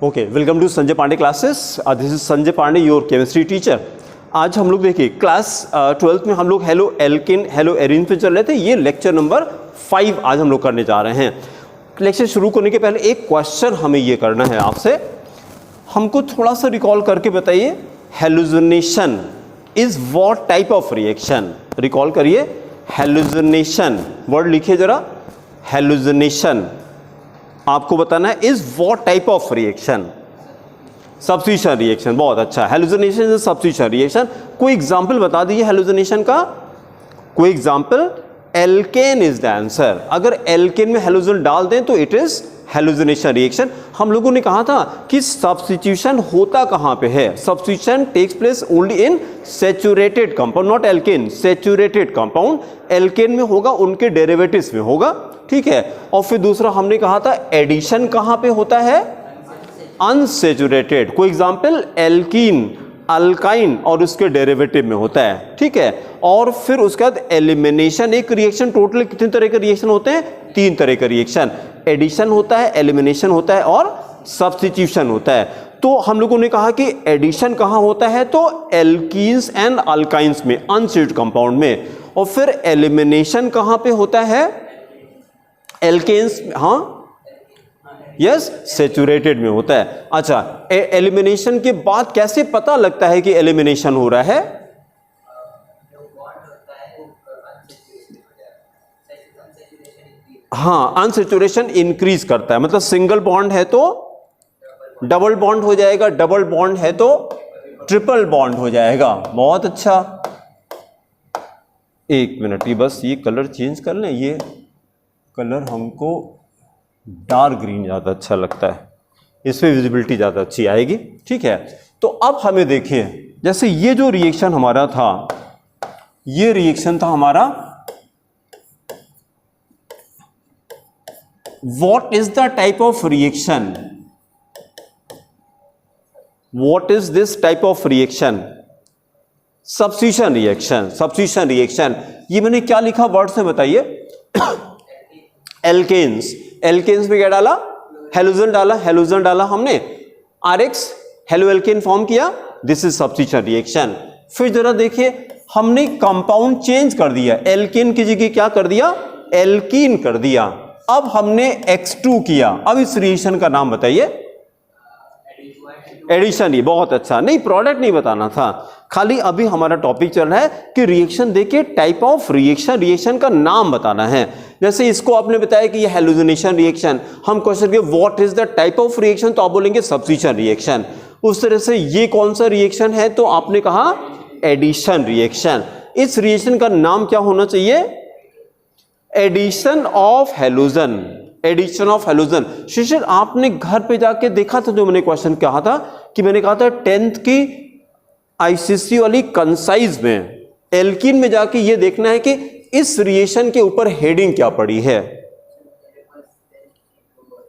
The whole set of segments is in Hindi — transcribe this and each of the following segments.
Okay, welcome to Sanjay Pandey classes. This is Sanjay Pandey, your chemistry teacher. आज हम लोग देखिए क्लास 12th में हम लोग हेलो एल्किन हेलो एरिन पे चल रहे थे। ये लेक्चर नंबर 5 आज हम लोग करने जा रहे हैं। लेक्चर शुरू करने के पहले एक क्वेश्चन हमें ये करना है आपसे, हमको थोड़ा सा रिकॉल करके बताइए, halogenation is what type of reaction? Recall करिए, हेलुसिनेशन वर्ड लिखिए जरा। हेलुसिनेशन आपको बताना है is what type of reaction? Substitution reaction. बहुत अच्छा, हेलुसिनेशन इज सब्स्टिट्यूशन रिएक्शन। कोई एग्जांपल बता दीजिए हेलुसिनेशन का, कोई example. Alkane is the answer. अगर एल्केन में हेलोजन डाल दें तो इट इज हेलुसिनेशन रिएक्शन। हम लोगों ने कहा था कि सब्स्टिट्यूशन होता कहां पे है? Substitution takes place only in saturated compound, not alkane, saturated compound. Alkane में होगा, उनके डेरिवेटिव्स में होगा, ठीक है। और फिर दूसरा हमने कहा था एडिशन कहां पे होता है? अनसैचुरेटेड। कोई एग्जांपल? एल्कीन, अल्काइन और उसके डेरिवेटिव में होता है, ठीक है। और फिर उसके बाद एलिमिनेशन। एक रिएक्शन टोटल कितने तरह के रिएक्शन होते हैं? 3 तरह का रिएक्शन। एडिशन होता है, एलिमिनेशन होता है और सब्स्टिट्यूशन होता है। तो हम लोगों ने कहा कि एडिशन कहां होता है? तो एल्कीन्स एंड अल्काइंस में, अनसैचुरेटेड कंपाउंड में। और फिर एलिमिनेशन कहां पे होता है? एल्केन्स, हाँ यस, सैचुरेटेड में होता है। अच्छा, एलिमिनेशन के बाद कैसे पता लगता है कि एलिमिनेशन हो रहा है? हाँ, अनसैचुरेशन इंक्रीज करता है। मतलब सिंगल बॉन्ड है तो डबल बॉन्ड हो जाएगा, डबल बॉन्ड है तो ट्रिपल बॉन्ड हो जाएगा। बहुत अच्छा, एक मिनट, ये बस ये कलर चेंज कर लें। ये कलर हमको डार्क ग्रीन ज़्यादा अच्छा लगता है, इस पर विजिबिलिटी ज़्यादा अच्छी आएगी, ठीक है। तो अब हमें देखिए, जैसे ये जो रिएक्शन हमारा था, ये रिएक्शन था हमारा, what is the type of reaction? What is this type of reaction? Substitution reaction. Substitution reaction, ये मैंने क्या लिखा वर्ड से बताइए? एल्केन्स। एल्केन्स में क्या डाला? हेलोजन डाला। हेलोजन डाला हमने, RX हेलो एल्केन फॉर्म किया, दिस इज सब्स्टिट्यूशन रिएक्शन। फिर जरा देखिए, हमने कंपाउंड चेंज कर दिया, एल्केन की जगह क्या कर दिया? एल्कीन कर दिया। अब हमने X2 किया। अब इस रिएक्शन का नाम बताइए। एडिशन। ही बहुत अच्छा, नहीं प्रोडक्ट नहीं बताना था, खाली अभी हमारा टॉपिक चल रहा है कि रिएक्शन देखिए, टाइप ऑफ रिएक्शन, रिएक्शन का नाम बताना है। जैसे इसको आपने बताया कि ये हेलुसिनेशन रिएक्शन, हम क्वेश्चन के what is the type of reaction, तो आप बोलेंगे सब्स्टिट्यूशन रिएक्शन। उस तरह से ये कौन सा रिएक्शन है, तो आपने कहा एडिशन रिएक्शन। इस रिएक्शन का नाम क्या होना चाहिए? Addition of halogen. Addition of halogen. Shishir, आपने घर पे जाके देखा था जो मैंने क्वेश्चन कहा था, कि मैंने कहा था 10th की ICC वाली कंसाइज में एल्कीन में जाके ये देखना है कि इस रिएक्शन के ऊपर हेडिंग क्या पड़ी है।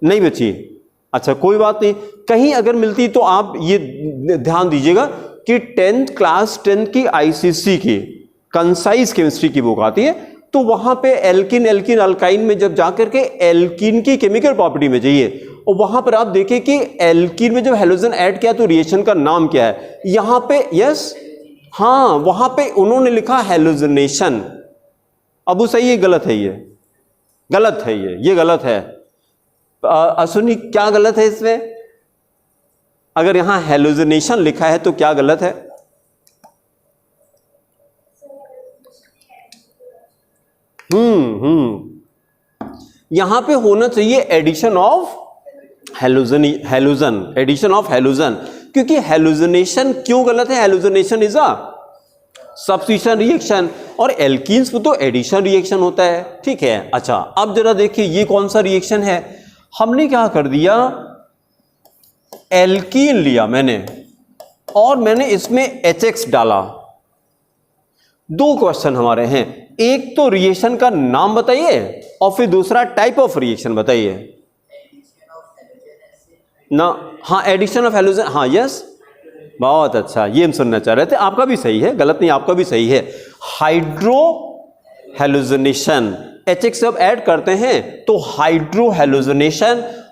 नहीं बची? अच्छा कोई बात नहीं, कहीं अगर मिलती तो आप ये ध्यान दीजिएगा कि 10th क्लास 10th की ICC की कंसाइज केमिस्ट्री की बुक आती है, तो वहां पे एल्किन, एल्किन अल्काइन में जब जाकर के एल्किन की केमिकल प्रॉपर्टी में जाइए और वहां पर आप देखें कि एल्किन में जब हेलोजन ऐड किया तो रिएक्शन का नाम क्या है। यहां पे यस, हाँ वहां पे उन्होंने लिखा हेलुसिनेशन। अब वो सही है गलत है? ये गलत है, ये गलत है। अश्विनी क्या गलत है इसमें? अगर यहां हेलुसिनेशन लिखा है तो क्या गलत है? यहां पे होना चाहिए addition of halogen, addition of halogen. क्योंकि हेलुसिनेशन क्यों गलत है? Halogenation is a substitution reaction और एल्कीन्स में तो एडिशन रिएक्शन होता है, ठीक है। अच्छा, अब जरा देखिए ये कौन सा रिएक्शन है। हमने क्या कर दिया, एल्कीन लिया मैंने और मैंने इसमें HX डाला। 2 क्वेश्चन हमारे हैं, एक तो रिएक्शन का नाम बताइए और फिर दूसरा टाइप ऑफ रिएक्शन बताइए ना। हाँ, एडिशन ऑफ हेलोजन, हाँ यस, बहुत अच्छा, ये हम सुनना चाह रहे थे। आपका भी सही है, गलत नहीं, आपका भी सही है। हाइड्रो हेलोजनेशन, HX जब ऐड करते हैं तो हाइड्रो हेलोजनेशन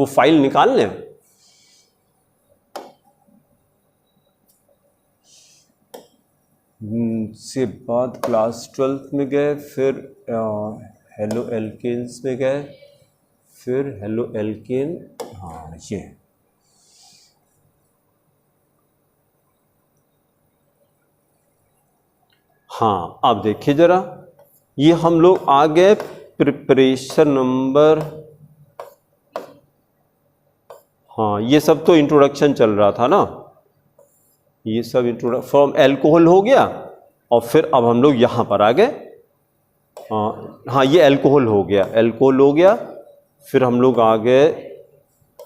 वो फाइल निकाल लें। से बाद क्लास 12 में गए, फिर हेलो एल्केन्स में गए, फिर हेलो एल्केन, हाँ ये हाँ, अब देखिए जरा, ये हम लोग आ गए प्रिपरेशन नंबर, हाँ ये सब तो इंट्रोडक्शन चल रहा था ना, ये सब इंट्रोडक्शन फ्रॉम एल्कोहल हो गया, और फिर अब हम लोग यहाँ पर आ गए, हाँ ये एल्कोहल हो गया, एल्कोहल हो गया, फिर हम लोग आ गए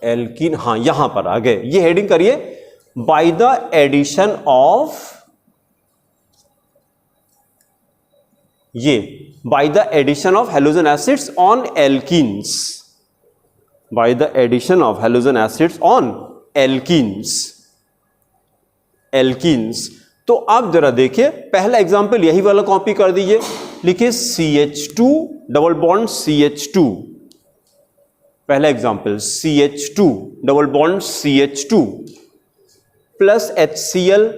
एल्कीन, हाँ यहाँ पर आ गए। ये हेडिंग करिए, बाय द एडिशन ऑफ, ये by the addition of halogen acids on alkenes, by the addition of halogen acids on alkenes, alkenes. तो आप जरा देखिए, पहला एग्जांपल यही वाला कॉपी कर दीजिए, लिखिए CH2 डबल बॉन्ड CH2, पहला example CH2 double bond CH2 plus HCl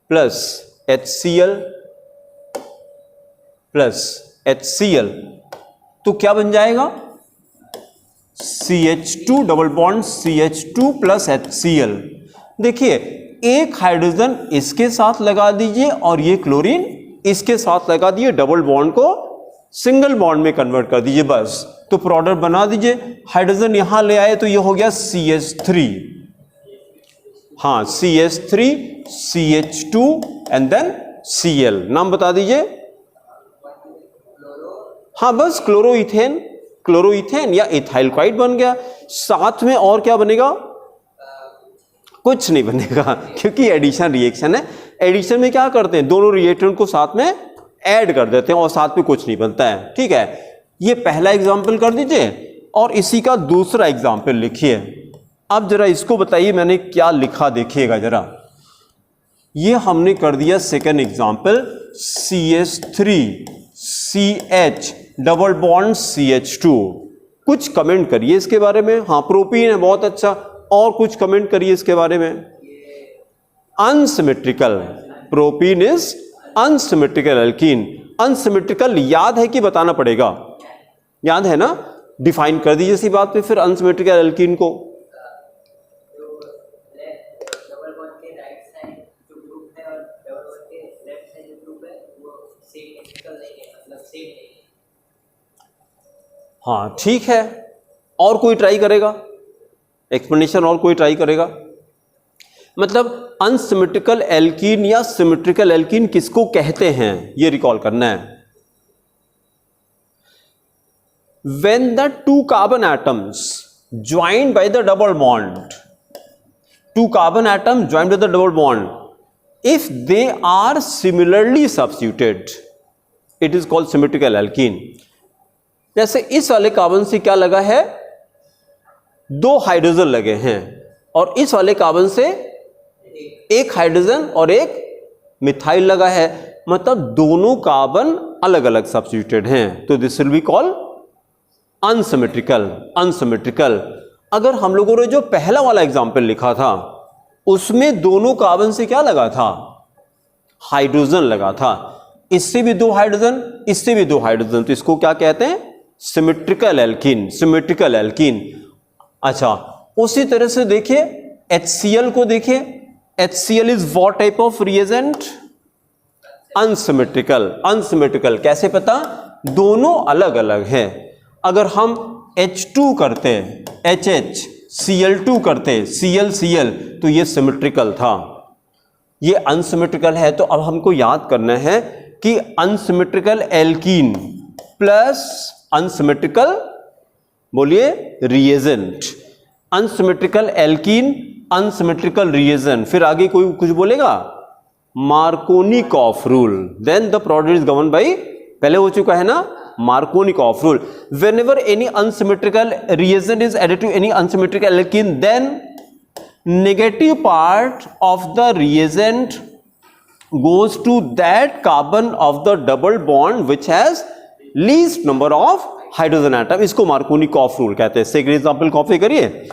plus HCl plus HCl, तो क्या बन जाएगा, CH2 double bond CH2 plus HCl। देखिए एक हाइड्रोजन इसके साथ लगा दीजिए और ये क्लोरीन इसके साथ लगा दिए, डबल बॉन्ड को सिंगल बॉन्ड में कन्वर्ट कर दीजिए, बस तो प्रोडक्ट बना दीजिए। हाइड्रोजन यहां ले आए तो ये हो गया CH3, हाँ CH3 CH2 and then Cl, नाम बता दीजिए, हाँ बस क्लोरोइथेन, क्लोरोइथेन या इथाइल क्वाइट बन गया। साथ में और क्या बनेगा, कुछ नहीं बनेगा, क्योंकि एडिशन रिएक्शन है। एडिशन में क्या करते हैं, दोनों रिएक्टेंट को साथ में ऐड कर देते हैं और साथ में कुछ नहीं बनता है, ठीक है। ये पहला एग्जाम्पल कर दीजिए और इसी का दूसरा एग्जाम्पल लिखिए। अब जरा इसको बताइए मैंने क्या लिखा, देखिएगा जरा, ये हमने कर दिया second example CH3 CH double bond CH2। कुछ कमेंट करिए इसके बारे में, हाँ प्रोपीन है, बहुत अच्छा, और कुछ कमेंट करिए इसके बारे में। Unsymmetrical, propene is unsymmetrical alkene. Unsymmetrical याद है कि बताना पड़ेगा, याद है ना, डिफाइन कर दीजिए इसी बात पे फिर अनसिमेट्रिकल एल्कीन को। हाँ ठीक है, और कोई ट्राई करेगा एक्सप्लेनेशन, और कोई ट्राई करेगा, मतलब अनसिमेट्रिकल एल्कीन या सिमेट्रिकल एल्कीन किसको कहते हैं ये रिकॉल करना है। When the two carbon atoms joined by the double bond, two carbon atoms joined by the double bond, if they are similarly substituted, it is called symmetrical alkene. जैसे इस वाले कार्बन से क्या लगा है, दो हाइड्रोजन लगे हैं, और इस वाले कार्बन से एक हाइड्रोजन और एक मिथाइल लगा है, मतलब दोनों कार्बन अलग अलग सब्स्टिट्यूटेड हैं, तो this will be called unsymmetrical. Unsymmetrical. अगर हम लोगों ने जो पहला वाला एग्जाम्पल लिखा था उसमें दोनों कार्बन से क्या लगा था, हाइड्रोजन लगा था, इससे भी दो हाइड्रोजन, इससे भी दो हाइड्रोजन, तो इसको क्या कहते हैं, सिमेट्रिकल एल्कीन, सिमेट्रिकल एल्कीन। अच्छा, उसी तरह से देखिए HCl को देखिए, HCl is what type of reagent, unsymmetrical. Unsymmetrical कैसे पता, दोनों अलग अलग हैं। अगर हम H2 करते HH, Cl2 करते Cl, तो ये सिमेट्रिकल था, ये अनसिमेट्रिकल है। तो अब हमको याद करना है कि अनसिमेट्रिकल एल्कीन प्लस अनसिमेट्रिकल, बोलिए, reagent. Unsymmetrical alkene, unsymmetrical reagent, फिर आगे कोई कुछ बोलेगा, Markovnikov rule, then the product is govern by, पहले हो चुका है ना, Markovnikov rule. Whenever any unsymmetrical reagent is added to any unsymmetrical alkene, then negative part of the reagent goes to that carbon of the double bond which has least number of hydrogen atom, इसको मार्कोनी कॉफ रूल कहते हैं। सेकंड एग्जांपल कॉपी करिए,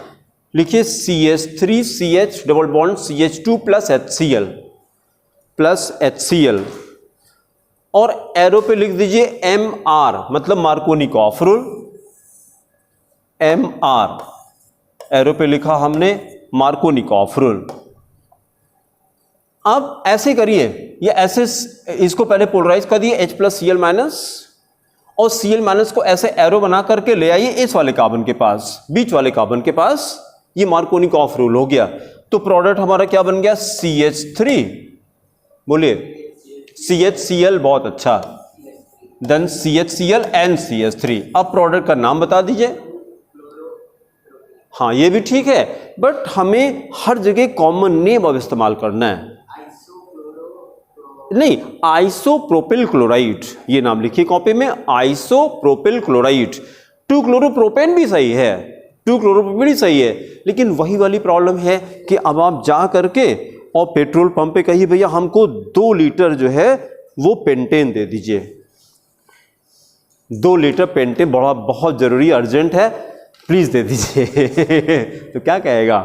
लिखिए CH3CH double bond CH2 plus HCl और एरो पे लिख दीजिए MR, मतलब मार्कोनी कॉफ रूल। MR एरो पे लिखा हमने मार्कोनी कॉफ रूल। अब ऐसे करिए, ये ऐसे इसको पहले पोलराइज कर दिए H+Cl- और Cl- को ऐसे एरो बना करके ले आइए इस वाले कार्बन के पास, बीच वाले कार्बन के पास। ये मार्कोनी कॉफ रूल हो गया। तो प्रोडक्ट हमारा क्या बन गया? CH3, बोलिए CHCl, बहुत अच्छा, देन CHCl एंड CH3। अब प्रोडक्ट का नाम बता दीजिए। हाँ ये भी ठीक है, बट हमें हर जगह कॉमन नेम अब इस्तेमाल करना है। नहीं, आइसोप्रोपिल क्लोराइड, ये नाम लिखिए कॉपी में, आइसोप्रोपिल क्लोराइड। 2-क्लोरोप्रोपेन भी सही है, 2-क्लोरोप्रोपेन भी सही है, लेकिन वही वाली प्रॉब्लम है कि अब आप जा करके और पेट्रोल पंप पे कहिए भैया हमको 2 लीटर जो है वो पेंटेन दे दीजिए, 2 लीटर पेंटेन बड़ा बहुत जरूरी अर्जेंट है, प्लीज दे दीजिए। तो क्या कहेगा?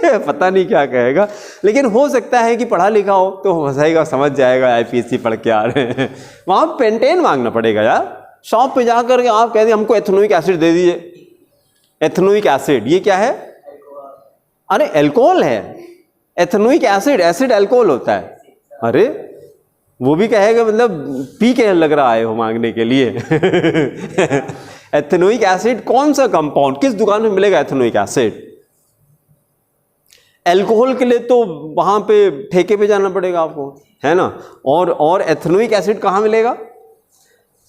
पता नहीं क्या कहेगा, लेकिन हो सकता है कि पढ़ा लिखा हो तो हंसाएगा, समझ जाएगा IPSC पढ़ के आ रहे हैं। वहां पेंटेन मांगना पड़ेगा यार, शॉप पे जाकर के आप कहते हमको एथेनोइक एसिड दे दीजिए। एथेनोइक एसिड ये क्या है? अरे एल्कोहल है, एथेनोइक एसिड, एसिड एल्कोहल होता है। अरे वो भी कहेगा मतलब पी के लग रहा है हो मांगने के लिए। एथेनोइक एसिड कौन सा कंपाउंड, किस दुकान में मिलेगा एथेनोइक एसिड? एल्कोहल के लिए तो वहां पे ठेके पे जाना पड़ेगा आपको, है ना। और एथेनोइक एसिड कहां मिलेगा?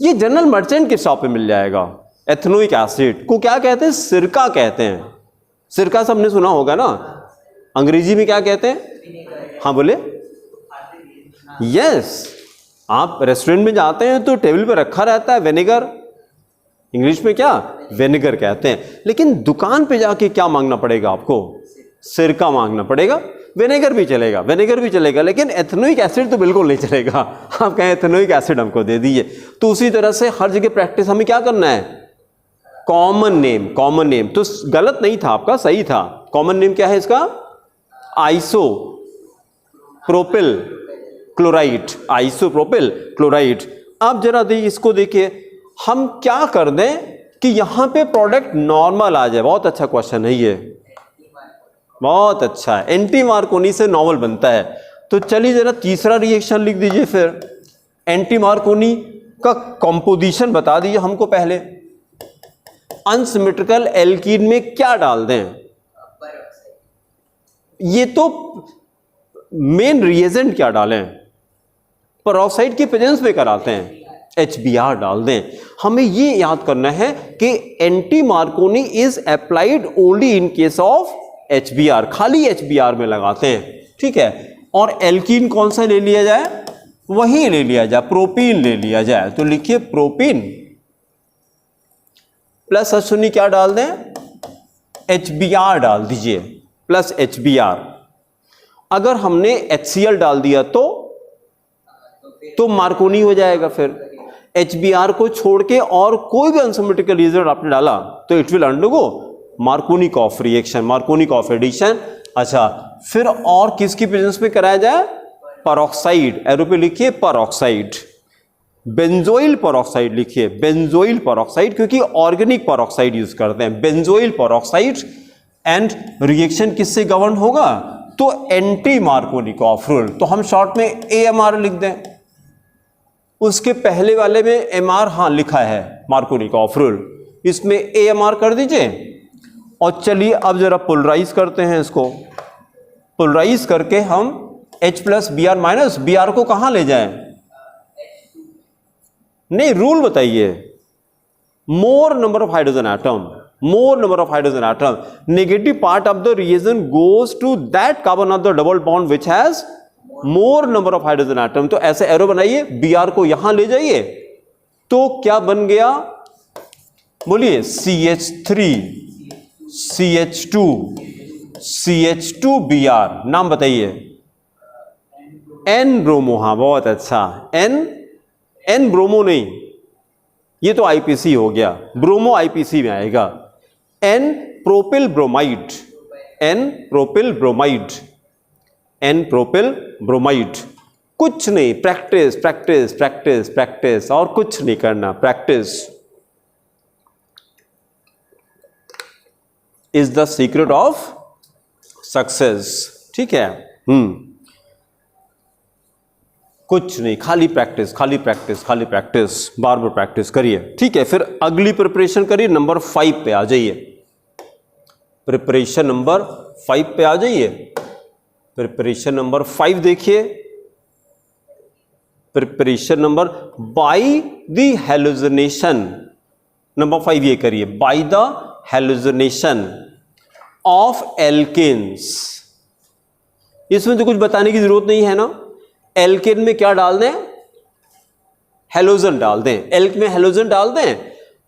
ये जनरल मर्चेंट के शॉप पे मिल जाएगा। एथेनोइक एसिड को क्या कहते हैं? सिरका कहते हैं। सिरका सबने सुना होगा ना, अंग्रेजी में क्या कहते हैं? हाँ बोले। यस, आप रेस्टोरेंट में जाते हैं तो टेबल पे रखा रहता है विनेगर, इंग्लिश में क्या? विनेगर कहते हैं। लेकिन दुकान पे जाके क्या मांगना पड़ेगा आपको? सिरका मांगना पड़ेगा। विनेगर भी चलेगा, विनेगर भी चलेगा, लेकिन एथेनोइक एसिड तो बिल्कुल नहीं चलेगा। आप कहें एथेनोइक एसिड हमको दे दीजिए। तो उसी तरह से हर जगह प्रैक्टिस हमें क्या करना है? Common name, common name. तो गलत नहीं था आपका, सही था। कॉमन नेम क्या है इसका? Isopropyl chloride, isopropyl chloride. अब जरा इसको देखिए, हम क्या कर दें कि यहां पे प्रोडक्ट नॉर्मल आ जाए। बहुत अच्छा क्वेश्चन है ये, बहुत अच्छा है। एंटी मार्कोनी से नॉर्मल बनता है। तो चलिए जरा तीसरा रिएक्शन लिख दीजिए फिर। एंटी मार्कोनी का कंपोजिशन बता दीजिए हमको पहले। अनसिमेट्रिकल एल्कीन में क्या डाल दें? ये तो मेन रिएजेंट क्या डालें? पेरोक्साइड की प्रेजेंस में कराते हैं, HBr डाल दें। हमें ये याद करना है कि anti Markovnikov is applied only in case of HBr, खाली HBr में लगाते हैं, ठीक है। और एल्कीन कौन सा ले लिया जाए? वही ले लिया जाए, प्रोपीन ले लिया जाए। तो लिखिए प्रोपीन प्लस अश्विनी क्या डाल दें? HBr डाल दीजिए, प्लस HBr। अगर हमने HCl डाल दिया तो मार्कोनी हो जाएगा। फिर HBr को छोड़ के और कोई भी अनसिमेट्रिकल रिएजेंट आपने डाला तो it will undergo Markovnikov reaction, Markovnikov addition. अच्छा, फिर और किसकी प्रेजेंस में कराया जाए? पेरोक्साइड, एरो पे लिखिए पेरोक्साइड। बेंजोइल पेरोक्साइड लिखिए, बेंजोइल पेरोक्साइड, क्योंकि ऑर्गेनिक पेरोक्साइड यूज करते हैं। Benzoyl peroxide. एंड रिएक्शन किससे गवर्न होगा? तो एंटी मार्कोनिक ऑफ रूल। तो हम शॉर्ट में AMR लिख दें। उसके पहले वाले में MR हाँ लिखा है, मार्कोनिक ऑफ रूल, इसमें AMR कर दीजिए। और चलिए अब जरा पोलराइज करते हैं इसको। पोलराइज करके हम H+Br- Br को कहां ले जाएं? नहीं, रूल बताइए। मोर number of hydrogen atom, more number of hydrogen atom, negative part of the reaction goes to that carbon of the double bond which has more number of hydrogen atom। तो ऐसे एरो बनाइए, Br को यहां ले जाइए तो क्या बन गया? बोलिए CH3 CH2 CH2Br। नाम बताइए। N bromo. हाँ बहुत अच्छा, N ब्रोमो नहीं, ये तो आईपीसी हो गया, ब्रोमो आईपीसी में आएगा। N propyl bromide, n propyl bromide, n propyl bromide. कुछ नहीं, प्रैक्टिस प्रैक्टिस प्रैक्टिस प्रैक्टिस, और कुछ नहीं करना, practice is the secret of success. ठीक है, कुछ नहीं, खाली प्रैक्टिस खाली प्रैक्टिस खाली प्रैक्टिस, बार बार प्रैक्टिस करिए। ठीक है, फिर अगली प्रिपरेशन करिए, नंबर 5 पे आ जाइए। प्रिपरेशन नंबर 5 पे आ जाइए। प्रिपरेशन नंबर 5 देखिए, preparation number by the halogenation. Number 5 ये करिए, by the halogenation of alkanes. इसमें तो कुछ बताने की जरूरत नहीं है ना। एल्केन में क्या डाल दें, हेलोजन डाल दें, एल्क में हेलोजन डाल दें,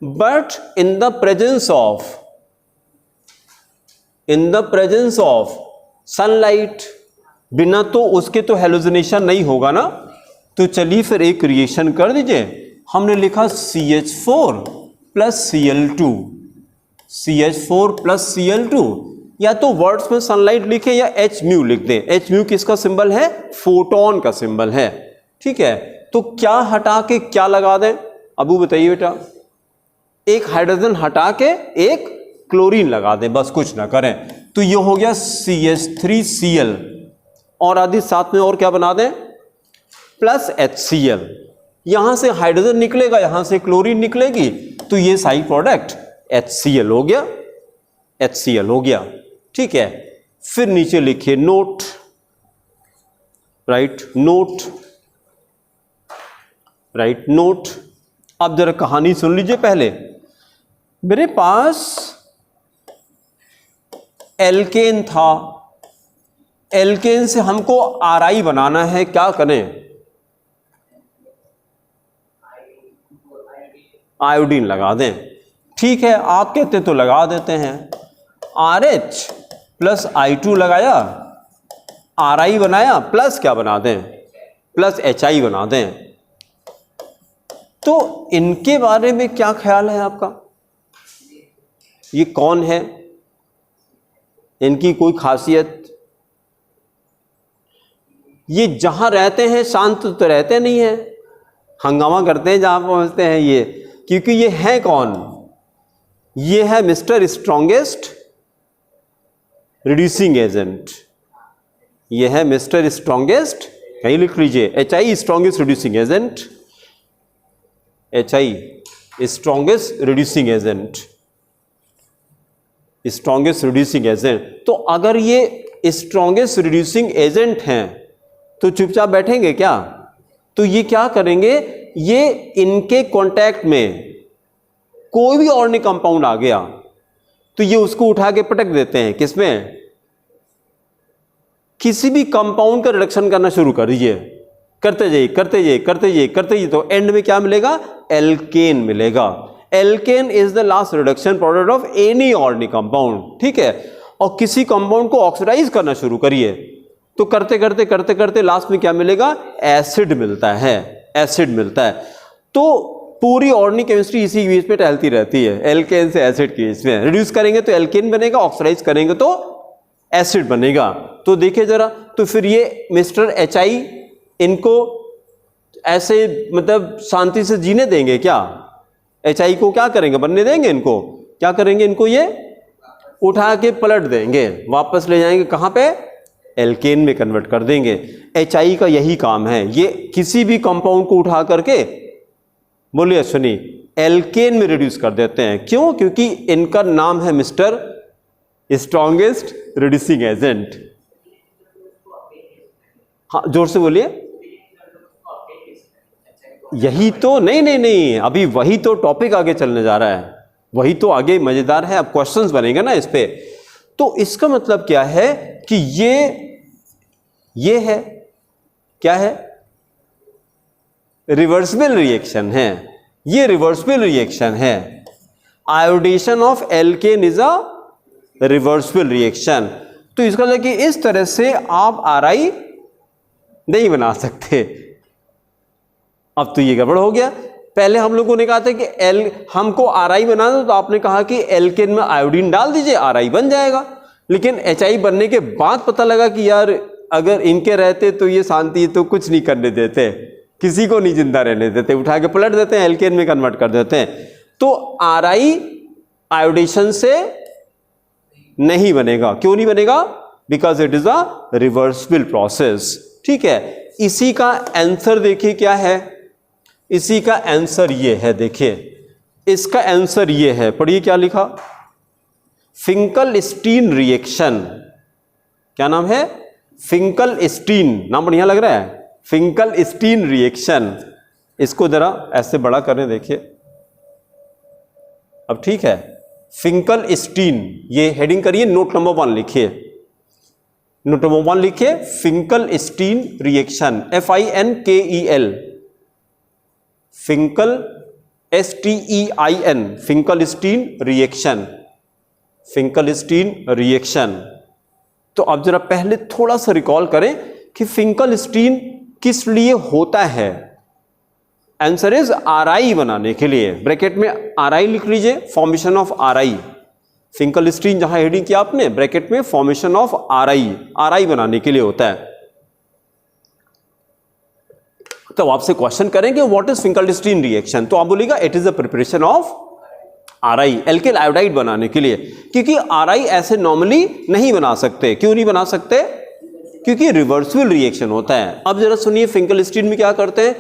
but in the presence of sunlight, बिना तो उसके तो हेलोजिनेशन नहीं होगा ना। तो चलिए फिर एक रिएक्शन कर दीजिए। हमने लिखा CH4 plus Cl2, CH4 plus Cl2, या तो वर्ड्स में सनलाइट लिखे या H म्यू लिख दें। H म्यू किसका सिंबल है, फोटोन का सिंबल है। ठीक है, तो क्या हटा के क्या लगा दें, अबू बताइए बेटा। एक हाइड्रोजन हटा के एक क्लोरीन लगा दें, बस कुछ ना करें। तो ये हो गया CH3Cl, और आदि साथ में और क्या बना दें, प्लस HCl। यहां से हाइड्रोजन निकलेगा, यहां से क्लोरीन निकलेगी, तो ये साइड प्रोडक्ट HCl हो गया, HCl हो गया। ठीक है, फिर नीचे लिखिए note, right note, right note. अब जरा कहानी सुन लीजिए पहले। मेरे पास एल्केन था, एल्केन से हमको RI बनाना है, क्या करें, आयोडीन लगा दें। ठीक है, आप कहते तो लगा देते हैं। RH प्लस I2 लगाया, RI बनाया, प्लस क्या बना दें, प्लस HI बना दें। तो इनके बारे में क्या ख्याल है आपका, ये कौन है, इनकी कोई खासियत। ये जहां रहते हैं शांत तो रहते नहीं हैं, हंगामा करते हैं जहां पहुंचते हैं ये, क्योंकि ये है कौन, ये है मिस्टर स्ट्रॉन्गेस्ट रिड्यूसिंग एजेंट। ये है मिस्टर स्ट्रॉन्गेस्ट, कहीं लिख लीजिए, HI strongest reducing agent, HI strongest reducing agent, strongest reducing agent. तो अगर ये स्ट्रॉन्गेस्ट रिड्यूसिंग एजेंट हैं तो चुपचाप बैठेंगे क्या, तो ये क्या करेंगे, ये इनके कांटेक्ट में कोई भी ऑर्गेनिक कंपाउंड आ गया तो ये उसको उठा के पटक देते हैं, किसमें, किसी भी कंपाउंड का रिडक्शन करना शुरू कर दीजिए, करते जाइए करते जाइए करते जाइए करते जाइए, तो एंड में क्या मिलेगा, एल्केन मिलेगा। Alkane is the last reduction product of any organic compound. ठीक है, और किसी कंपाउंड को ऑक्सीडाइज करना शुरू करिए, तो करते करते करते करते लास्ट में क्या मिलेगा, एसिड मिलता है, एसिड मिलता है। तो पूरी ऑर्गेनिक केमिस्ट्री इसी बीच पे टहलती रहती है, एल्केन से एसिड की, इसमें रिड्यूस करेंगे तो एल्केन बनेगा, ऑक्सीडाइज करेंगे तो एसिड बनेगा। तो देखिए जरा, तो फिर ये मिस्टर HI इनको ऐसे मतलब शांति से जीने देंगे क्या, HI को क्या करेंगे, बनने देंगे, इनको क्या करेंगे, इनको ये उठा के पलट देंगे, वापस ले जाएंगे कहाँ पे, एल्केन में कन्वर्ट कर देंगे। HI का यही काम है, ये किसी भी कंपाउंड को उठा करके, बोलिए सुनी, एल्केन में रिड्यूस कर देते हैं। क्यों, क्योंकि इनका नाम है मिस्टर स्ट्रॉन्गेस्ट रिड्यूसिंग एजेंट। हाँ जोर से बोलिए, यही तो, नहीं नहीं नहीं, अभी वही तो टॉपिक आगे चलने जा रहा है, वही तो आगे मजेदार है, अब क्वेश्चंस बनेंगे ना इस पे। तो इसका मतलब क्या है कि ये है, क्या है, रिवर्सिबल रिएक्शन है, ये रिवर्सिबल रिएक्शन है। Iodination of alkene is a reversible reaction. तो इसका मतलब कि इस तरह से आप RI नहीं बना सकते। अब तो ये गड़बड़ हो गया, पहले हम लोगों ने कहा था कि हमको RI बनाना, तो आपने कहा कि एल्केन में आयोडीन डाल दीजिए, RI बन जाएगा। लेकिन HI बनने के बाद पता लगा कि यार अगर इनके रहते तो ये शांति तो कुछ नहीं करने देते, किसी को नहीं जिंदा रहने देते, उठा के पलट देते हैं, एल्केन में कन्वर्ट कर देते हैं। तो RI आयोडेशन से नहीं बनेगा। क्यों नहीं बनेगा? Because it is a reversible process. ठीक है, इसी का आंसर देखिए क्या है, इसी का आंसर ये है, देखिए इसका आंसर ये है, पढ़िए क्या लिखा, फिंकल-स्टीन रिएक्शन। क्या नाम है? फिंकल-स्टीन, नाम बढ़िया लग रहा है, फिंकल-स्टीन रिएक्शन। इसको जरा ऐसे बड़ा करें, देखिए अब ठीक है। फिंकल-स्टीन, ये हेडिंग करिए, नोट नंबर 1 लिखिए, नोट नंबर 1 लिखिए, Finkel-Stein reaction, FINKEL, Finkel STEIN, Finkel-Stein reaction, Finkelstein reaction. तो अब जरा पहले थोड़ा सा रिकॉल करें कि फिंकल-स्टीन किस लिए होता है। आंसर इज RI बनाने के लिए, ब्रैकेट में RI लिख लीजिए, फॉर्मेशन ऑफ RI। फिंकल-स्टीन जहां हेडिंग किया आपने, ब्रैकेट में फॉर्मेशन ऑफ RI बनाने के लिए होता है। तो आपसे क्वेश्चन करेंगे व्हाट इज फिंकल-स्टीन रिएक्शन, तो आप बोलिएगा it is the preparation of RI, alkyl iodide बनाने के लिए। क्योंकि RI ऐसे नॉर्मली नहीं बना सकते। क्यों नहीं बना सकते? क्योंकि रिवर्सिबल रिएक्शन होता है। अब जरा सुनिए फिंकल-स्टीन में क्या करते हैं,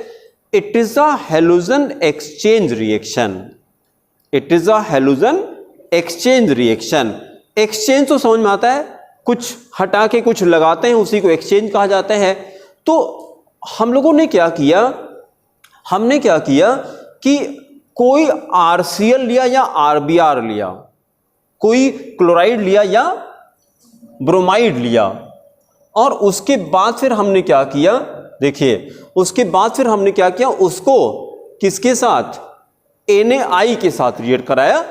it is a halogen exchange reaction, it is a halogen exchange reaction. Exchange तो समझ में आता है, कुछ हटा के कुछ लगाते हैं, उसी को एक्सचेंज कहा जाता है। तो हम लोगों ने क्या किया, हमने क्या किया कि कोई RCl लिया या RBr लिया, कोई क्लोराइड लिया या ब्रोमाइड लिया, और उसके बाद फिर हमने क्या किया, देखिए उसके बाद फिर हमने क्या किया, उसको किसके साथ, NaI के साथ रिएक्ट कराया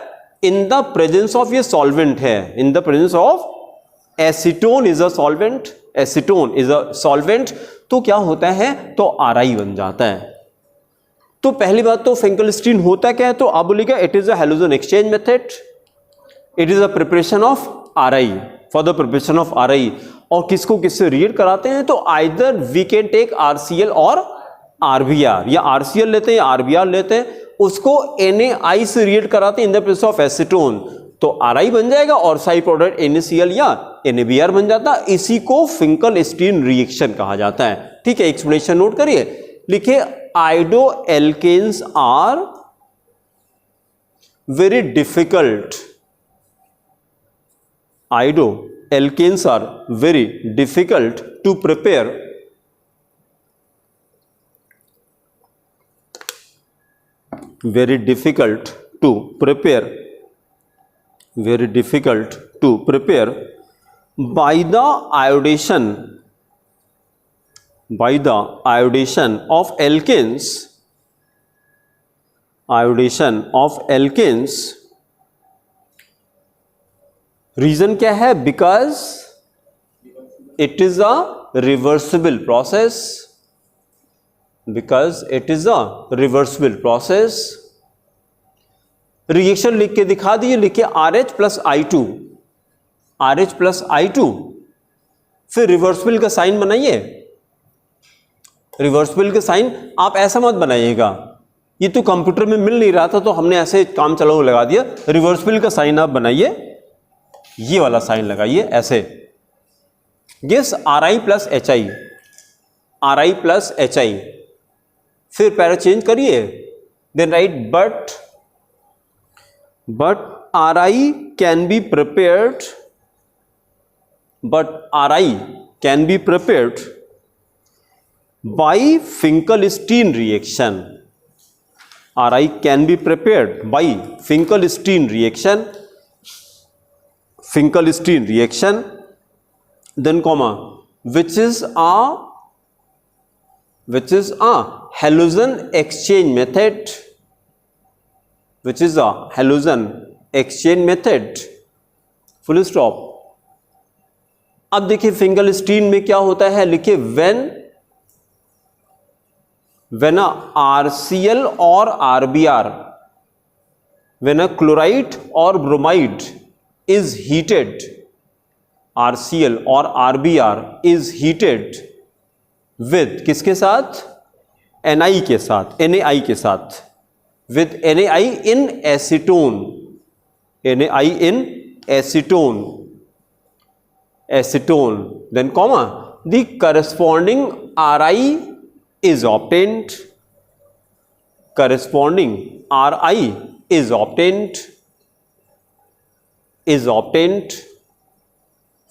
इन द प्रेजेंस ऑफ, ये सॉल्वेंट है, इन the presence of acetone is a solvent, acetone is a solvent. तो क्या होता है, तो RI बन जाता है। तो पहली बात तो फिंकल-स्टीन होता क्या है, तो आप बोलिएगा it is a halogen exchange method, it is a preparation of RI, for the preparation of RI। और किसको किससे रिएक्ट कराते हैं, तो either we can take RCl और RBr, या RCl लेते हैं या RBr लेते हैं, उसको NaI से रिएक्ट कराते हैं इन द प्रेजेंस ऑफ एसीटोन, तो RI बन जाएगा और साइड प्रोडक्ट NaCl या NaBr बन जाता है। इसी को फिंकल-स्टीन रिएक्शन कहा जाता है। ठीक है, एक्सप्लेनेशन नोट करिए, लिखिए iodoalkanes are very difficult, iodoalkanes are very difficult to prepare, very difficult to prepare, very difficult to prepare by the iodation, by the iodation of alkanes, iodation of alkanes। Reason क्या है, because it is a reversible process, because it is a reversible process। Reaction लिख के दिखा दीजिए, लिखिए RH plus I2, RH plus I2, फिर रिवर्सिबल का साइन बनाइए। रिवर्सिबल का साइन आप ऐसा मत बनाइएगा, ये तो कंप्यूटर में मिल नहीं रहा था तो हमने ऐसे काम चलाओ लगा दिया। रिवर्सिबल का साइन आप बनाइए, ये वाला साइन लगाइए ऐसे, guess RI plus HI, RI plus HI, फिर पैरा चेंज करिए, then right but RI can be prepared, but RI can be prepared by Finkelstein reaction, RI can be prepared by Finkelstein reaction, Finkelstein reaction, then comma which is a halogen exchange method, which is a halogen exchange method, full stop। अब देखिए फिंकल-स्टीन में क्या होता है, लिखिए when a RCl or RBr, when a chloride or bromide is heated, RCl और RBr is heated with किसके साथ? NI के साथ, NaI के साथ, with NaI in acetone, NaI in acetone, then comma, the corresponding Ri is obtained, corresponding Ri is obtained,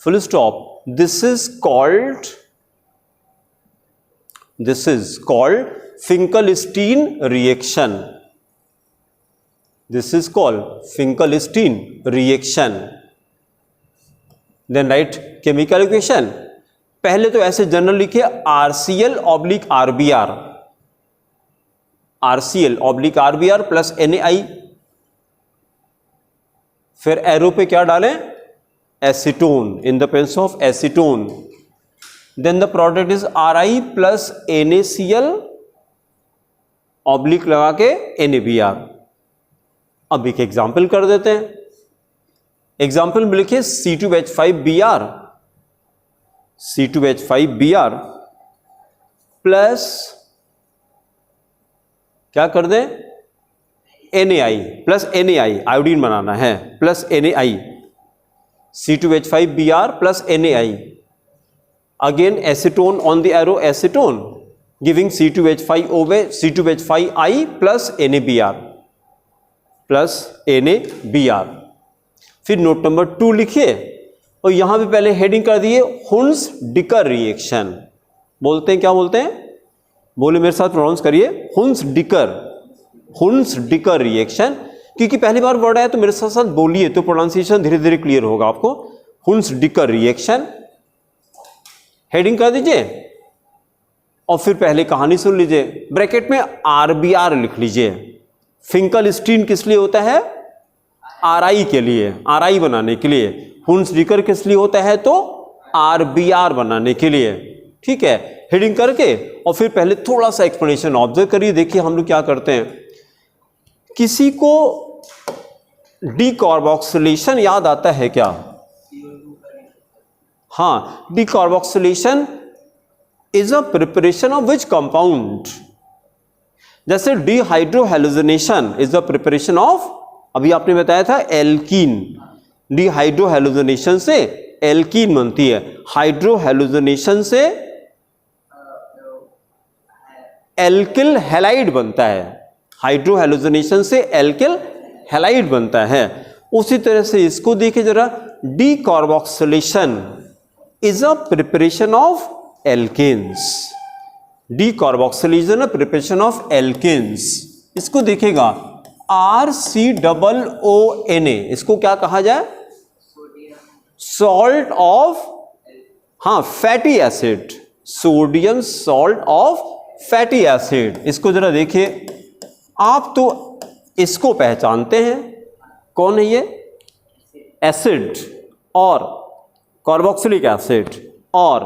full stop. This is called Finkelstein reaction. This is called Finkelstein reaction. Then write chemical equation. पहले तो ऐसे जनरल लिखे RCl oblique RBr, RCl oblique RBr plus NaI, फिर एरो पे क्या डालें? Acetone, in the presence of acetone. Then the product is Ri plus NaCl oblique लगा के NaBr. अब एक एग्जाम्पल कर देते हैं. एग्जाम्पल में लिखिए C2H5Br, C2H5Br प्लस क्या कर दें? NaI प्लस NaI, आयोडीन बनाना है, plus NaI, C2H5Br plus NaI. Again acetone on the arrow, acetone giving C2H5I plus NaBr plus NaBr. फिर नोट नंबर 2 लिखिए और यहां पे पहले हेडिंग कर दिए हुन्स-डिकर रिएक्शन. बोलते हैं, क्या बोलते हैं? बोले मेरे साथ प्रोनाउंस करिए, हुन्स-डिकर रिएक्शन. क्योंकि पहली बार वर्ड आया तो मेरे साथ साथ बोलिए तो प्रोनाउंसिएशन धीरे धीरे क्लियर होगा आपको. हुन्स-डिकर रिएक्शन हेडिंग कर दीजिए और फिर पहले कहानी सुन लीजिए. ब्रैकेट में RBr लिख लीजिए. फिंकलस्टीन किस लिए होता है? Ri के लिए, Ri बनाने के लिए. हुन्स-डिकर किस लिए होता है? तो RBr बनाने के लिए. ठीक है, हेडिंग करके और फिर पहले थोड़ा सा एक्सप्लेनेशन ऑब्जर्व करिए. देखिए हम लोग क्या करते हैं. किसी को डीकार्बोक्सिलेशन याद आता है क्या? हाँ, decarboxylation is a preparation of which compound? जैसे dehydrohalogenation is the preparation of, अभी आपने बताया था एल्कीन. डिहाइड्रोहेलोजनेशन से एल्कीन बनती है, हाइड्रोहेलोजनेशन से एल्किल हैलाइड बनता है, हाइड्रोहेलोजनेशन से एल्किल हैलाइड बनता है. उसी तरह से इसको देखिए जरा, decarboxylation is a preparation of alkanes. Decarboxylation preparation of alkanes. इसको देखिएगा RCOONA, इसको क्या कहा जाए? सॉल्ट ऑफ, हाँ, fatty acid, sodium salt of fatty acid. इसको जरा देखिए, आप तो इसको पहचानते हैं, कौन है ये? एसिड और कार्बोक्सिलिक एसिड और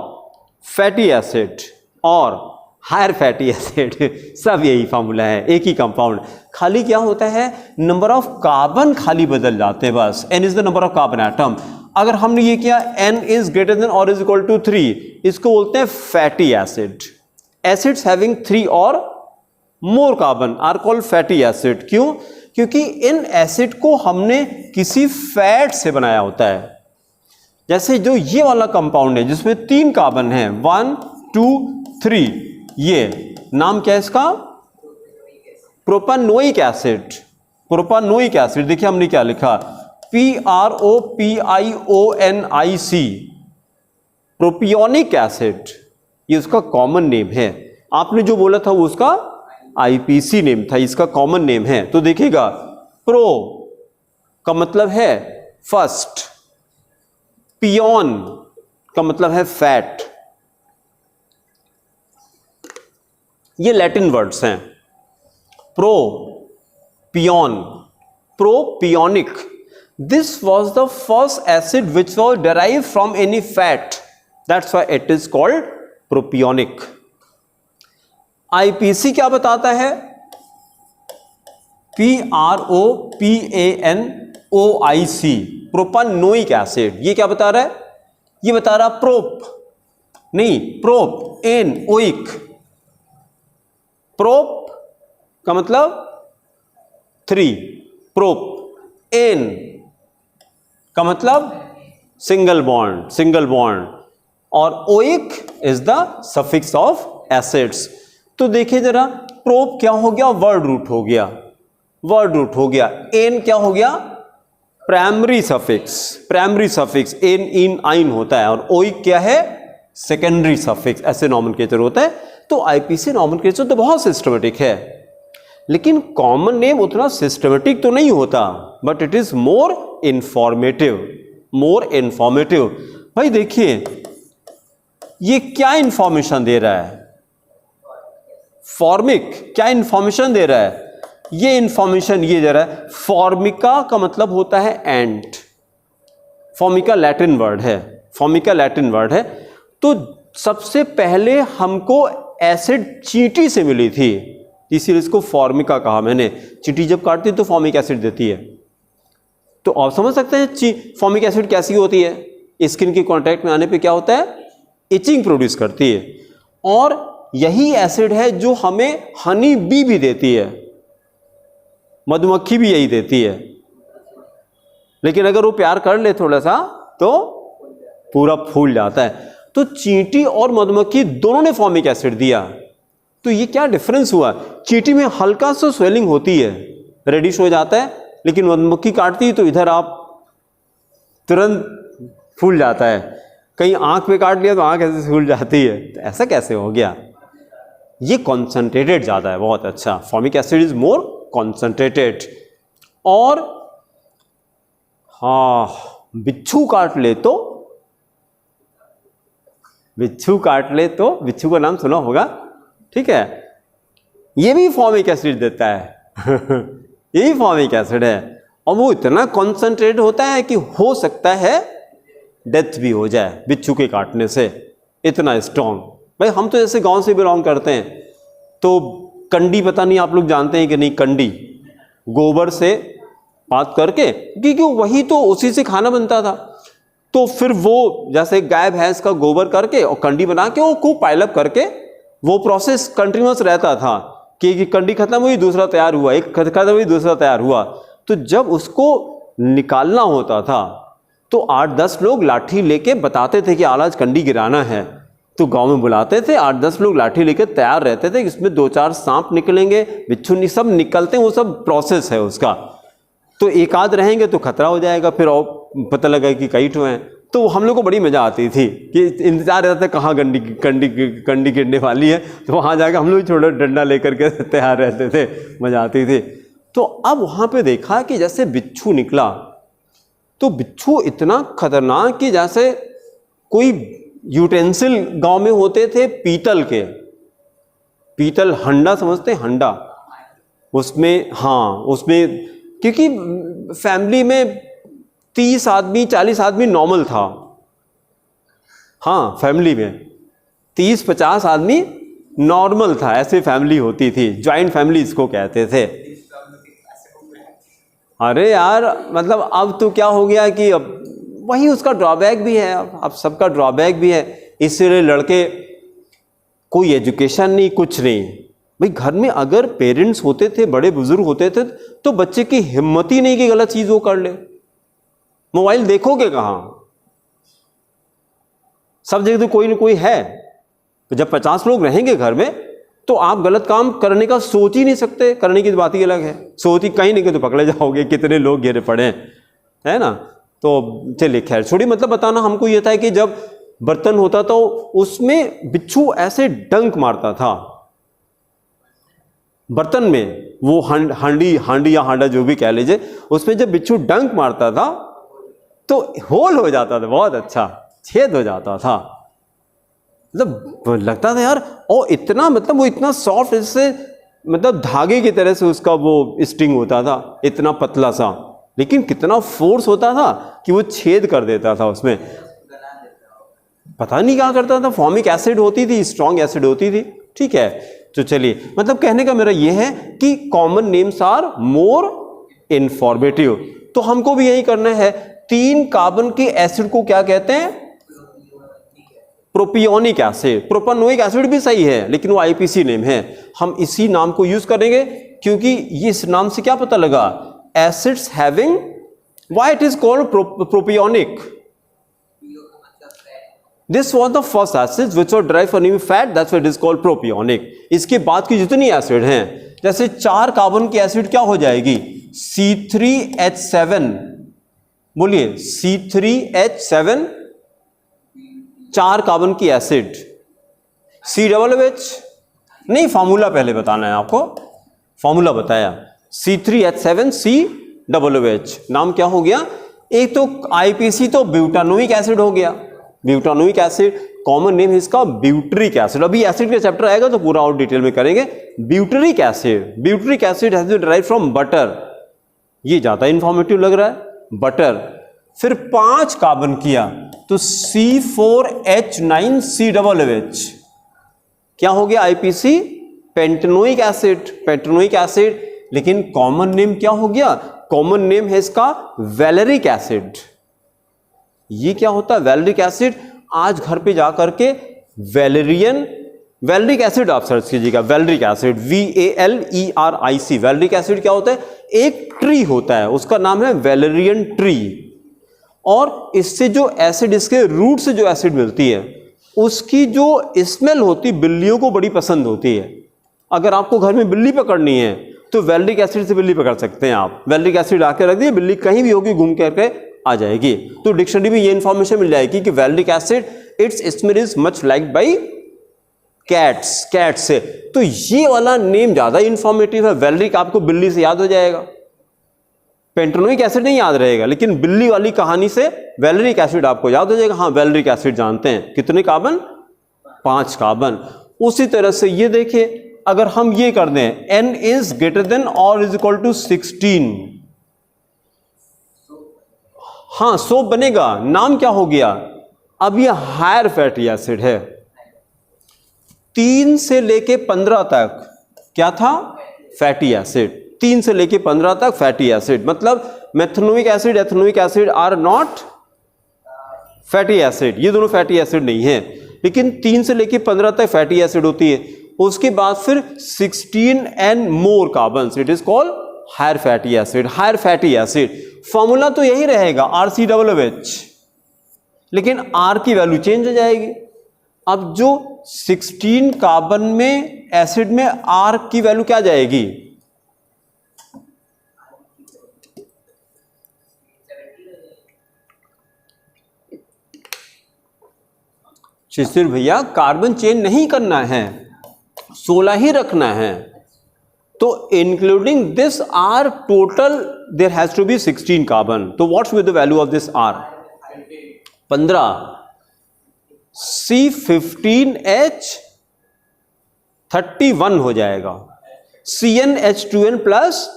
फैटी एसिड और हायर फैटी एसिड, सब यही फॉर्मूला है, एक ही कंपाउंड. खाली क्या होता है? नंबर ऑफ कार्बन खाली बदल जाते हैं बस. N is the number of carbon atom. अगर हमने ये किया N इज ग्रेटर देन और इज इक्वल टू 3, इसको बोलते हैं फैटी एसिड. एसिड्स हैविंग 3 और more carbon are called fatty acid. क्यों? क्योंकि इन एसिड को हमने किसी फैट से बनाया होता है. जैसे जो ये वाला कंपाउंड है जिसमें 3 कार्बन है, 1 2 3, ये नाम क्या है इसका? Propanoic acid. प्रोपानोइक एसिड देखिए हमने क्या लिखा, PROPIONIC, प्रोपियोनिक एसिड. ये उसका कॉमन नेम है. आपने जो बोला था वो उसका IPC नेम था, इसका कॉमन नेम है. तो देखिएगा, प्रो का मतलब है फर्स्ट, पियोन का मतलब है फैट. ये लैटिन वर्ड्स हैं. Pro pion, propionic. This was the first acid which was derive from any fat, that's why it is called propionic. IUPAC क्या बताता है? PROPANOIC, propanoic acid. ये क्या बता रहा है? ये बता रहा प्रोप नहीं, प्रोप एन ओइक। प्रोप का मतलब 3, प्रोप एन का मतलब सिंगल बॉन्ड, और oic is the suffix of acids. तो देखिए जरा, प्रोप क्या हो गया? वर्ड रूट हो गया। एन क्या हो गया? प्राइमरी सफिक्स, एन इन आइन होता है, और ओइक क्या है? Secondary suffix. ऐसे नॉमेनक्लेचर होता है। तो आईपीसी नॉमेनक्लेचर तो बहुत सिस्टमेटिक है, लेकिन कॉमन नेम उतना सिस्टमेटिक तो नहीं होता, but it is more informative. भाई देखिए, ये क्या इंफॉर्मेशन दे रहा है? फॉर्मिक क्या इंफॉर्मेशन दे रहा है? ये इंफॉर्मेशन ये दे रहा है, फॉर्मिका का मतलब होता है एंट। फॉर्मिका लैटिन वर्ड है। तो सबसे पहले हमको एसिड चींटी से मिली थी, इसीलिए इसको फॉर्मिका कहा मैंने। चींटी जब काटती है तो फॉर्मिक एसिड देती है। तो आप समझ सकते हैं फॉर्मिक एसिड कैसी होती है? स्किन के कांटेक्ट में आने पे क्या होता है? इचिंग प्रोड्यूस करती है, और यही एसिड है जो हमें हनी बी भी देती है, मधुमक्खी भी यही देती है। लेकिन अगर वो प्यार कर ले थोड़ा सा तो पूरा फूल जाता है। तो चींटी और मधुमक्खी दोनों ने फॉर्मिक एसिड दिया। तो ये क्या डिफरेंस हुआ? चींटी में हल्का सा स्वेलिंग होती है, रेडिश हो जाता है, लेकिन मधुमक्खी काटती है तो इधर आप तुरंत फूल जाता है। कहीं आंख पे काट लिया तो आंख ऐसे फूल जाती है। तो ऐसा कैसे हो गया? ये कॉन्सेंट्रेटेड ज्यादा है। बहुत अच्छा, formic acid is more concentrated. और हाँ, बिच्छू काट ले तो बिच्छू का नाम सुना होगा, ठीक है? ये भी फॉर्मिक एसिड देता है। ये भी फॉर्मिक एसिड है, और वो इतना कॉन्सेंट्रेट होता है कि हो सकता है डेथ भी हो जाए बिच्छू के काटने से, इतना स्ट्रॉन्ग। भाई हम तो जैसे गांव से बिलोंग करते हैं, तो कंडी, पता नहीं आप लोग जानते हैं कि नहीं, कंडी गोबर से बात करके, क्योंकि वही तो उसी से खाना बनता था। तो फिर वो जैसे गाय भैंस का गोबर करके और कंडी बना के वो खूब पाइलअप करके, वो प्रोसेस कंटिन्यूअस रहता था कि कंडी खत्म हुई दूसरा तैयार हुआ, एक खत्म हुई दूसरा तैयार हुआ। तो जब उसको निकालना होता था तो 8-10 लोग लाठी लेके बताते थे कि आज कंडी गिराना है। तो गांव में बुलाते थे, 8-10 लोग लाठी लेके तैयार रहते थे, इसमें 2-4 सांप निकलेंगे, बिच्छू सब निकलते हैं, वो सब प्रोसेस है उसका। तो एक आध रहेंगे तो खतरा हो जाएगा, फिर और पता लगा कि कई ठो हैं। तो हम लोग को बड़ी मजा आती थी कि इंतजार रहता था कहाँ कंडी गिरने वाली है, तो वहाँ जाकर हम लोग छोटा डंडा लेकर के तैयार रहते थे, मजा आती थी। तो अब वहाँ पे देखा कि जैसे बिच्छू निकला, तो बिच्छू इतना खतरनाक कि जैसे कोई यूटेंसिल गांव में होते थे पीतल हंडा, समझते हैं हंडा? उसमें, हाँ, उसमें क्योंकि फैमिली में 30 आदमी 40 आदमी नॉर्मल था। हाँ, फैमिली में 30-50 आदमी नॉर्मल था, ऐसे फैमिली होती थी, जॉइंट फैमिली इसको कहते थे। अरे यार, मतलब अब तो क्या हो गया कि अब वही उसका ड्रॉबैक भी है, अब सबका ड्रॉबैक भी है। इसलिए लड़के कोई एजुकेशन नहीं, कुछ नहीं। भाई घर में अगर पेरेंट्स होते थे, बड़े बुजुर्ग होते थे, तो बच्चे की हिम्मत ही नहीं कि गलत चीज वो कर ले। मोबाइल देखोगे कहाँ? सब जगह तो कोई ना कोई है। तो जब 50 लोग रहेंगे घर में, तो आप गलत काम करने का सोच ही नहीं सकते। करने की बात ही अलग है, सोच ही कहीं नहीं कि तो पकड़े जाओगे, कितने लोग घेरे पड़े है ना। तो चलिए खैर छोड़िए, मतलब बताना हमको ये था कि जब बर्तन होता तो उसमें बिच्छू ऐसे डंक मारता था बर्तन में, वो हांडी या हांडा जो भी कह लीजिए, उसमें जब बिच्छू डंक मारता था तो होल हो जाता था, बहुत अच्छा छेद हो जाता था। मतलब लगता था यार, और इतना, मतलब वो इतना सॉफ्ट, जैसे मतलब धागे की तरह से उसका वो स्टिंग होता था, इतना पतला सा, लेकिन कितना फोर्स होता था कि वो छेद कर देता था उसमें। पता नहीं क्या करता था, फॉर्मिक एसिड होती थी, स्ट्रॉन्ग एसिड होती थी, ठीक है। तो चलिए, मतलब कहने का मेरा यह है कि common names are more informative. तो हमको भी यही करना है। 3 कार्बन के एसिड को क्या कहते हैं? Propionic acid. प्रोपेनोइक एसिड भी सही है, लेकिन वो आईपीसी नेम है। हम इसी नाम को यूज करेंगे क्योंकि इस नाम से क्या पता लगा? Acids having, why it is called propionic? This was the first acids which were derived from neem fat, that's why it is called propionic। इसके बाद की जितनी एसिड हैं, जैसे 4 कार्बन की एसिड क्या हो जाएगी? C3H7, बोलिए C3H7, 4 कार्बन की एसिड। COOH नहीं, फॉर्मूला पहले बताना है आपको, फॉर्मूला बताया। C3H7 COOH, नाम क्या हो गया? एक तो आईपीसी तो ब्यूटानोइक एसिड हो गया, ब्यूटानोइक एसिड। कॉमन नेम है इसका ब्यूटरिक एसिड। अभी एसिड का चैप्टर आएगा तो पूरा और डिटेल में करेंगे। Butyric acid, butyric acid has been derived from butter. ये ज्यादा इंफॉर्मेटिव लग रहा है, बटर। फिर 5 कार्बन किया तो C4H9COOH, क्या हो गया? IPC pentanoic acid, pentanoic acid. लेकिन कॉमन नेम क्या हो गया? कॉमन नेम है इसका वैलेरिक एसिड। ये क्या होता है? वैलेरिक एसिड। आज घर पे जाकर के वैलेरिक एसिड आप सर्च कीजिएगा, वैलेरिक एसिड, VALERIC। वैलेरिक एसिड क्या होता है? एक ट्री होता है, उसका नाम है वैलेरियन ट्री। और इससे जो एसिड, इसके रूट से जो एसिड मिलती है, उसकी जो स्मेल होती, बिल्लियों को बड़ी पसंद होती है। अगर आपको घर में बिल्ली पकड़नी है तो वैलेरिक एसिड से बिल्ली पकड़ सकते हैं आप। वैलेरिक एसिड आके रख दिए, बिल्ली कहीं भी होगी घूम करके आ जाएगी। तो डिक्शनरी में ये इंफॉर्मेशन मिल जाएगी कि valeric acid its smell is much like by cats, cat से। तो ये वाला नेम ज्यादा इंफॉर्मेटिव है। वैलेरिक आपको बिल्ली से याद हो जाएगा, पेंटेनोइक एसिड नहीं याद रहेगा, लेकिन बिल्ली वाली कहानी से वैलेरिक एसिड आपको याद हो जाएगा। हाँ, वैलेरिक एसिड जानते हैं। कितने कार्बन? 5 कार्बन। उसी तरह से ये देखिए, अगर हम ये कर दें n इज ग्रेटर देन और इज इक्वल टू 16, हाँ सोप बनेगा। नाम क्या हो गया? अब ये हायर फैटी एसिड है। 3 से लेके 15 तक क्या था? Fatty acid. 3 से लेके 15 तक फैटी एसिड। मतलब methanoic acid, ethanoic acid are not fatty acid. ये दोनों फैटी एसिड नहीं है, लेकिन 3 से लेके 15 तक फैटी एसिड होती है। उसके बाद फिर 16 and more carbon, it is called higher fatty acid. Higher fatty acid formula तो यही रहेगा RCOOH, लेकिन R की वैल्यू चेंज हो जाएगी। अब जो 16 कार्बन में एसिड में R की वैल्यू क्या जाएगी? शिशिर भैया, कार्बन चेंज नहीं करना है, 16 ही रखना है। तो including this R total there has to be 16 carbon. तो what's with the value of this R? 15। C15H31 हो जाएगा। CnH2n प्लस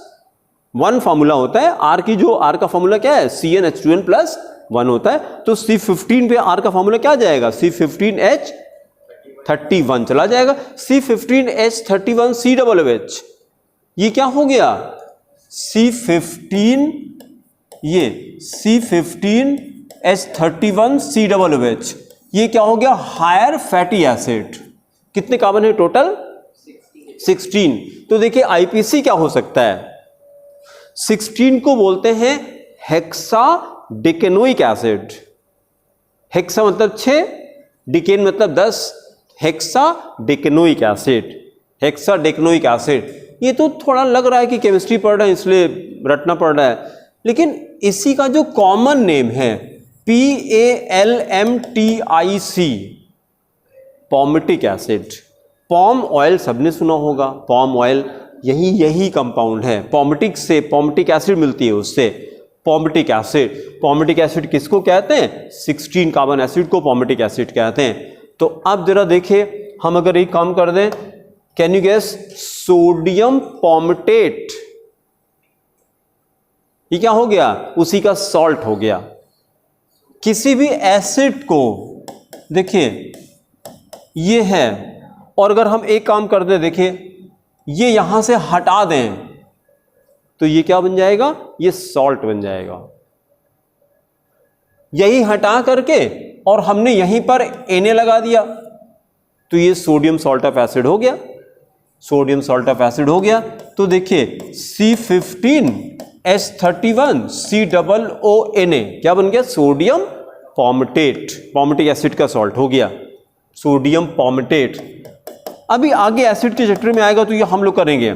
1 फॉर्मूला होता है। R की जो R का फॉर्मूला क्या है? CnH2n प्लस 1 होता है। तो C15 पे R का फॉर्मूला क्या जाएगा? C15H31 चला जाएगा। C15H31 COOH, ये क्या हो गया? C15, ये C15H31 COOH, ये क्या हो गया? Higher fatty acid. कितने कार्बन है टोटल? 16। तो देखिए आईपीसी क्या हो सकता है? 16 को बोलते हैं हेक्सा डेकेनोइक एसिड। हेक्सा मतलब 6, डिकेन मतलब 10। Hexadecanoic acid, hexadecanoic acid. ये तो थोड़ा लग रहा है कि केमिस्ट्री पढ़ रहा है इसलिए रटना पड़ रहा है, लेकिन इसी का जो कॉमन नेम है PALMTIC, पॉमिटिक एसिड। पॉम ऑयल सबने सुना होगा, पॉम ऑयल यही कंपाउंड है। पॉमिटिक से पॉमिटिक एसिड मिलती है, उससे पॉमिटिक एसिड। पॉमिटिक एसिड किसको कहते हैं? 16 कार्बन एसिड को पॉमिटिक एसिड कहते हैं। तो अब जरा देखिए, हम अगर एक काम कर दें, कैन यू गेस? सोडियम पॉमिटेट, ये क्या हो गया? उसी का सॉल्ट हो गया। किसी भी एसिड को देखिए, ये है और अगर हम एक काम कर दें, देखिए ये यहां से हटा दें तो ये क्या बन जाएगा, ये सॉल्ट बन जाएगा। यही हटा करके और हमने यहीं पर Na लगा दिया तो ये सोडियम सॉल्ट ऑफ एसिड हो गया, सोडियम सॉल्ट ऑफ एसिड हो गया। तो देखिए C15H31 COONA क्या बन गया, सोडियम पॉमटेट, पॉमटिक एसिड का सॉल्ट हो गया, सोडियम पॉमटेट। अभी आगे एसिड के चैप्टर में आएगा तो ये हम लोग करेंगे।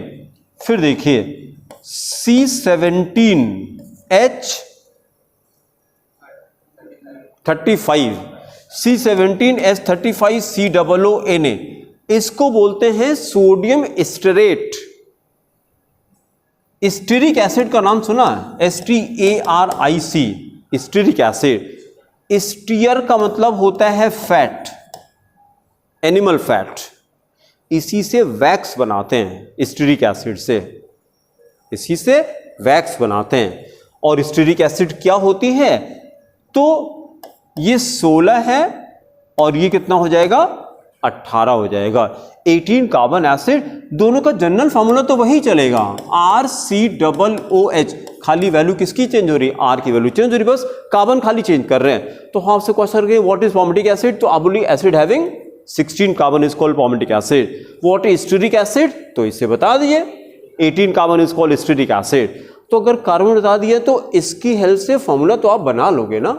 फिर देखिए C17H35 C17H35COONA, इसको बोलते हैं सोडियम स्टेरेट। स्टीरिक एसिड का नाम सुना है, STARIC, स्टीरिक एसिड। स्टीयर का मतलब होता है फैट, एनिमल फैट। इसी से वैक्स बनाते हैं, स्टीरिक एसिड से, इसी से वैक्स बनाते हैं। और स्टीरिक एसिड क्या होती है, तो ये 16 है और ये कितना हो जाएगा, 18 हो जाएगा। 18 कार्बन एसिड, दोनों का जनरल फार्मूला तो वही चलेगा, RCOOH। खाली वैल्यू किसकी चेंज हो रही है, R की वैल्यू चेंज हो रही, बस कार्बन खाली चेंज कर रहे हैं। तो हाँ, आपसे क्वेश्चन करेंगे व्हाट इज पॉमिटिक एसिड, तो आप बोलिए acid having 16 carbon is called palmitic acid. What is stearic acid, तो इससे बता दिए 18 carbon is called stearic acid. तो अगर कार्बन बता दिया तो इसकी हेल्प से फॉर्मूला तो आप बना लोगे ना,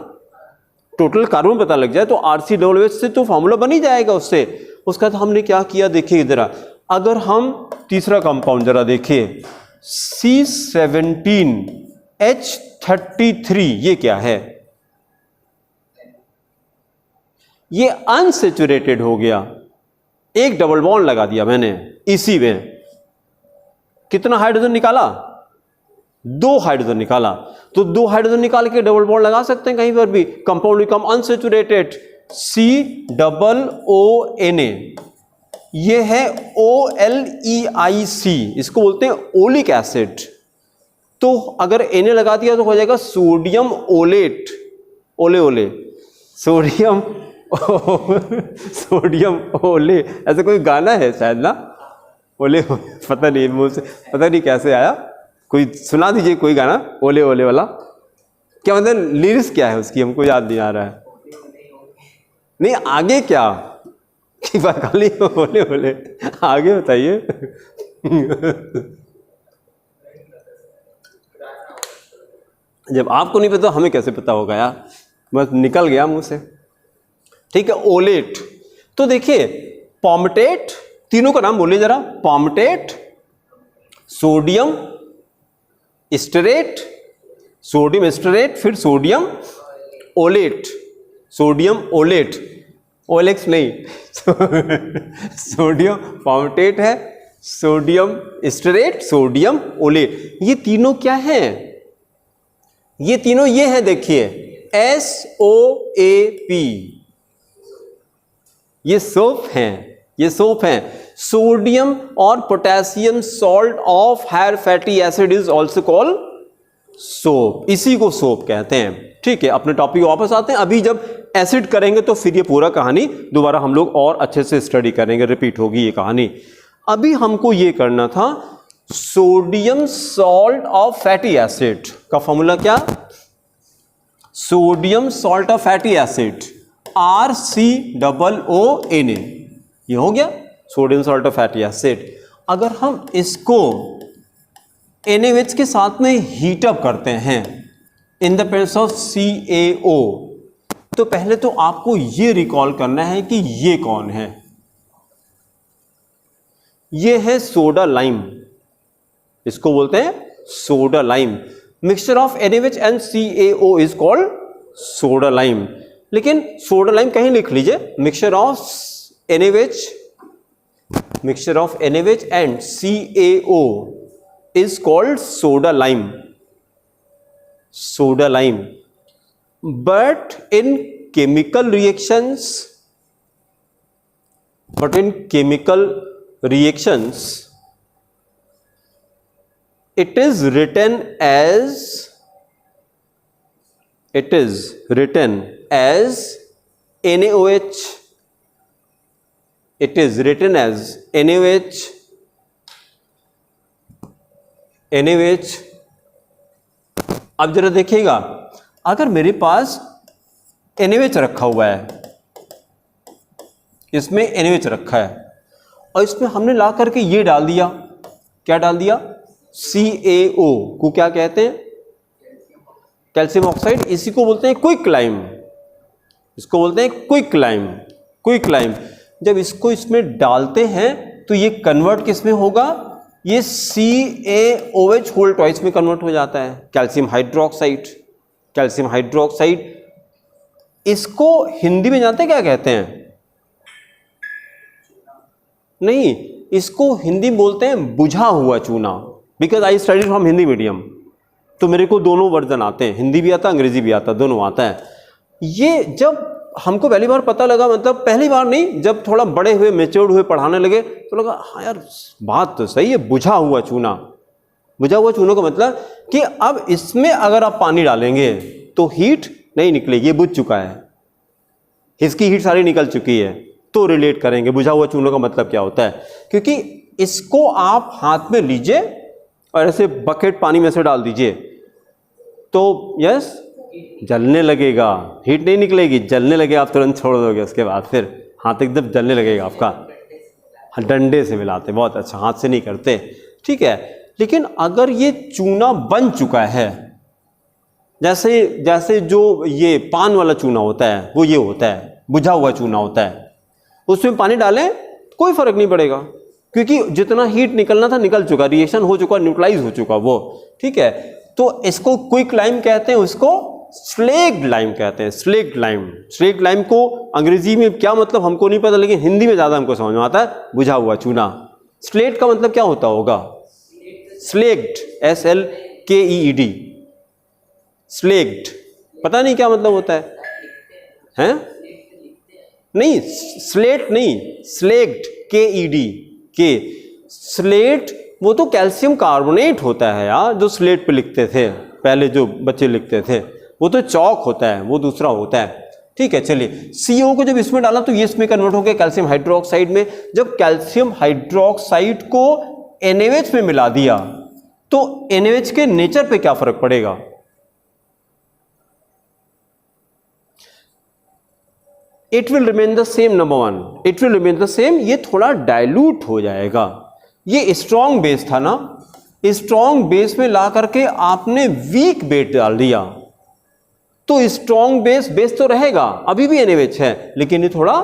टोटल कार्बन पता लग जाए तो RCOOH से तो फॉर्मूला बन ही जाएगा उससे। उसका तो हमने क्या किया, देखिए जरा, अगर हम तीसरा कंपाउंड जरा देखिए C17H33, ये क्या है, ये अनसेचुरेटेड हो गया, एक डबल बॉन्ड लगा दिया मैंने, इसी में कितना हाइड्रोजन निकाला, 2 हाइड्रोजन निकाला। तो 2 हाइड्रोजन निकाल के डबल बॉन्ड लगा सकते हैं कहीं पर भी, कंपाउंड बिकम अनसेचुरेटेड, COONA। ये है OLEIC, इसको बोलते हैं ओलिक एसिड। तो अगर Na लगा दिया तो हो जाएगा सोडियम ओलेट, ओले ओले सोडियम सोडियम ओले, ऐसा कोई गाना है शायद ना, ओले पता नहीं, मुंह से पता नहीं कैसे आया, कोई सुना दीजिए कोई गाना ओले ओले वाला, क्या मतलब लिरिक्स क्या है उसकी, हमको याद नहीं आ रहा है। नहीं आगे क्या कि खाली ओले ओले, आगे बताइए। जब आपको नहीं पता हमें कैसे पता होगा यार, बस निकल गया मुंह से। ठीक है, ओलेट। तो देखिए पॉमटेट, तीनों का नाम बोलिए जरा, पॉमटेट, सोडियम स्टेरेट, सोडियम स्टेरेट, फिर sodium OLED, sodium OLED, OLX नहीं सोडियम पॉमटेट है, सोडियम स्टेरेट, सोडियम ओलेट। ये तीनों क्या है, ये तीनों ये है, देखिए SOAP, ये सोप हैं, ये सोप हैं। सोडियम और potassium salt of higher fatty acid is also called soap, इसी को सोप कहते हैं। ठीक है, अपने टॉपिक वापस आते हैं। अभी जब एसिड करेंगे तो फिर ये पूरा कहानी दोबारा हम लोग और अच्छे से स्टडी करेंगे, रिपीट होगी ये कहानी। अभी हमको ये करना था, sodium salt of fatty acid का फॉर्मूला क्या, sodium salt of fatty acid RCOONA, ये हो गया sodium salt of fatty acid. अगर हम इसको NaOH के साथ में हीटअप करते हैं इन द प्रेजेंस ऑफ CaO, तो पहले तो आपको ये रिकॉल करना है कि ये कौन है, ये है सोडा लाइम, इसको बोलते हैं soda lime. Mixture of NaOH and CaO is called soda lime. लेकिन सोडा लाइम कहीं लिख लीजिए, mixture of NaOH and CaO is called soda lime, soda lime. But in chemical reactions, it is written as NaOH it is written as NaOH। अब जरा देखिएगा, अगर मेरे पास NaOH रखा हुआ है, इसमें NaOH रखा है और इसमें हमने ला करके ये डाल दिया, क्या डाल दिया, CaO को क्या कहते हैं, कैल्शियम ऑक्साइड। इसी को बोलते हैं क्विक लाइम, इसको बोलते हैं क्विक लाइम। क्विक लाइम जब इसको इसमें डालते हैं तो ये कन्वर्ट किस में होगा, ये CaOH होल ट्वाइस में कन्वर्ट हो जाता है, कैल्शियम हाइड्रोक्साइड। कैल्शियम हाइड्रोक्साइड, इसको हिंदी में जानते हैं क्या कहते हैं, नहीं, इसको हिंदी में बोलते हैं बुझा हुआ चूना। Because I study from Hindi medium, तो मेरे को दोनों वर्जन आते हैं, हिंदी भी आता है अंग्रेजी भी आता है, दोनों आता है। ये जब हमको पहली बार पता लगा, मतलब पहली बार नहीं, जब थोड़ा बड़े हुए मेच्योर्ड हुए पढ़ाने लगे तो लगा हाँ यार बात तो सही है, बुझा हुआ चूना। बुझा हुआ चूना का मतलब कि अब इसमें अगर आप पानी डालेंगे तो हीट नहीं निकलेगी, ये बुझ चुका है, इसकी हीट सारी निकल चुकी है। तो रिलेट करेंगे बुझा हुआ चूना का मतलब क्या होता है, क्योंकि इसको आप हाथ में लीजिए और ऐसे बकेट पानी में से डाल दीजिए तो यस जलने लगेगा, हीट नहीं निकलेगी, जलने लगेगा, आप तुरंत छोड़ दोगे, उसके बाद फिर हाथ एकदम जलने लगेगा आपका। डंडे से मिलाते, बहुत अच्छा, हाथ से नहीं करते, ठीक है। लेकिन अगर ये चूना बन चुका है, जैसे जो ये पान वाला चूना होता है वो ये होता है, बुझा हुआ चूना होता है, उसमें पानी डालें कोई फर्क नहीं पड़ेगा, क्योंकि जितना हीट निकलना था निकल चुका, रिएक्शन हो चुका, न्यूट्रलाइज हो चुका वो, ठीक है। तो इसको क्विक लाइम कहते हैं, उसको स्लेग्ड लाइम कहते हैं, स्लेग्ड लाइम। स्लेग्ड लाइम को अंग्रेजी में क्या मतलब हमको नहीं पता, लेकिन हिंदी में ज्यादा हमको समझ में आता है, बुझा हुआ चूना। स्लेट का मतलब क्या होता होगा, स्लेग्ड, SLKED, स्लेग्ड, पता नहीं क्या मतलब होता है, हैं? नहीं, स्लेट नहीं, स्लेग्ड, KED, के स्लेट वो तो कैल्शियम कार्बोनेट होता है यार, जो स्लेट पे लिखते थे पहले, जो बच्चे लिखते थे, वो तो चौक होता है, वो दूसरा होता है, ठीक है। चलिए, CO को जब इसमें डाला तो ये इसमें कन्वर्ट हो गया कैल्शियम हाइड्रोक्साइड में। जब कैल्शियम हाइड्रोक्साइड को NaOH में मिला दिया तो NaOH के नेचर पे क्या फर्क पड़ेगा, it will remain the same, number one, it will remain the same, ये थोड़ा डाइल्यूट हो जाएगा। ये स्ट्रॉन्ग बेस था ना, स्ट्रॉन्ग बेस में ला करके आपने वीक बेस डाल दिया, तो स्ट्रॉन्ग बेस तो रहेगा, अभी भी NaOH है, लेकिन ये थोड़ा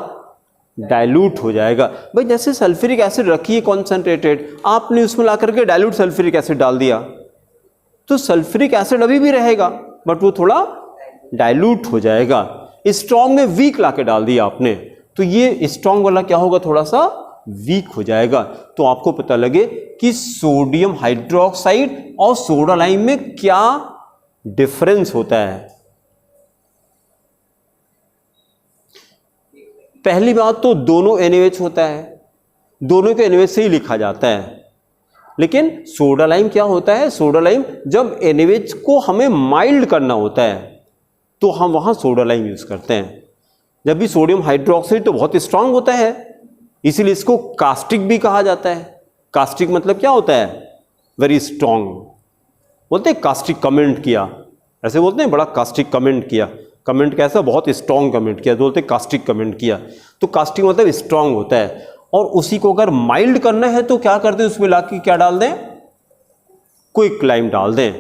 डाइल्यूट हो जाएगा। भाई जैसे सल्फ्यूरिक एसिड रखी है कॉन्सेंट्रेटेड, आपने उसमें ला करके डाइल्यूट सल्फ्यूरिक एसिड डाल दिया, तो सल्फ्यूरिक एसिड अभी भी रहेगा, बट वो थोड़ा डाइल्यूट हो जाएगा। स्ट्रॉन्ग में वीक ला के डाल दिया आपने, तो ये स्ट्रॉन्ग वाला क्या होगा, थोड़ा सा वीक हो जाएगा। तो आपको पता लगे कि सोडियम हाइड्रोक्साइड और सोडा लाइम में क्या डिफरेंस होता है। पहली बात तो दोनों NaOH होता है, दोनों के NaOH से ही लिखा जाता है, लेकिन सोडा लाइम क्या होता है, सोडा लाइम जब NaOH को हमें माइल्ड करना होता है तो हम वहां सोडा लाइम यूज करते हैं। जब भी सोडियम हाइड्रोक्साइड तो बहुत स्ट्रांग होता है, इसीलिए इसको कास्टिक भी कहा जाता है। कास्टिक मतलब क्या होता है, वेरी स्ट्रांग, बोलते हैं कास्टिक कमेंट किया, ऐसे बोलते हैं बड़ा कास्टिक कमेंट किया। कमेंट कैसा, बहुत स्ट्रांग कमेंट किया, बोलते हैं कास्टिक कमेंट किया। तो कास्टिक मतलब स्ट्रांग होता है, और उसी को अगर माइल्ड करना है तो क्या करते हैं, उसमें लाके क्या डाल दें, क्विक लाइम डाल दें,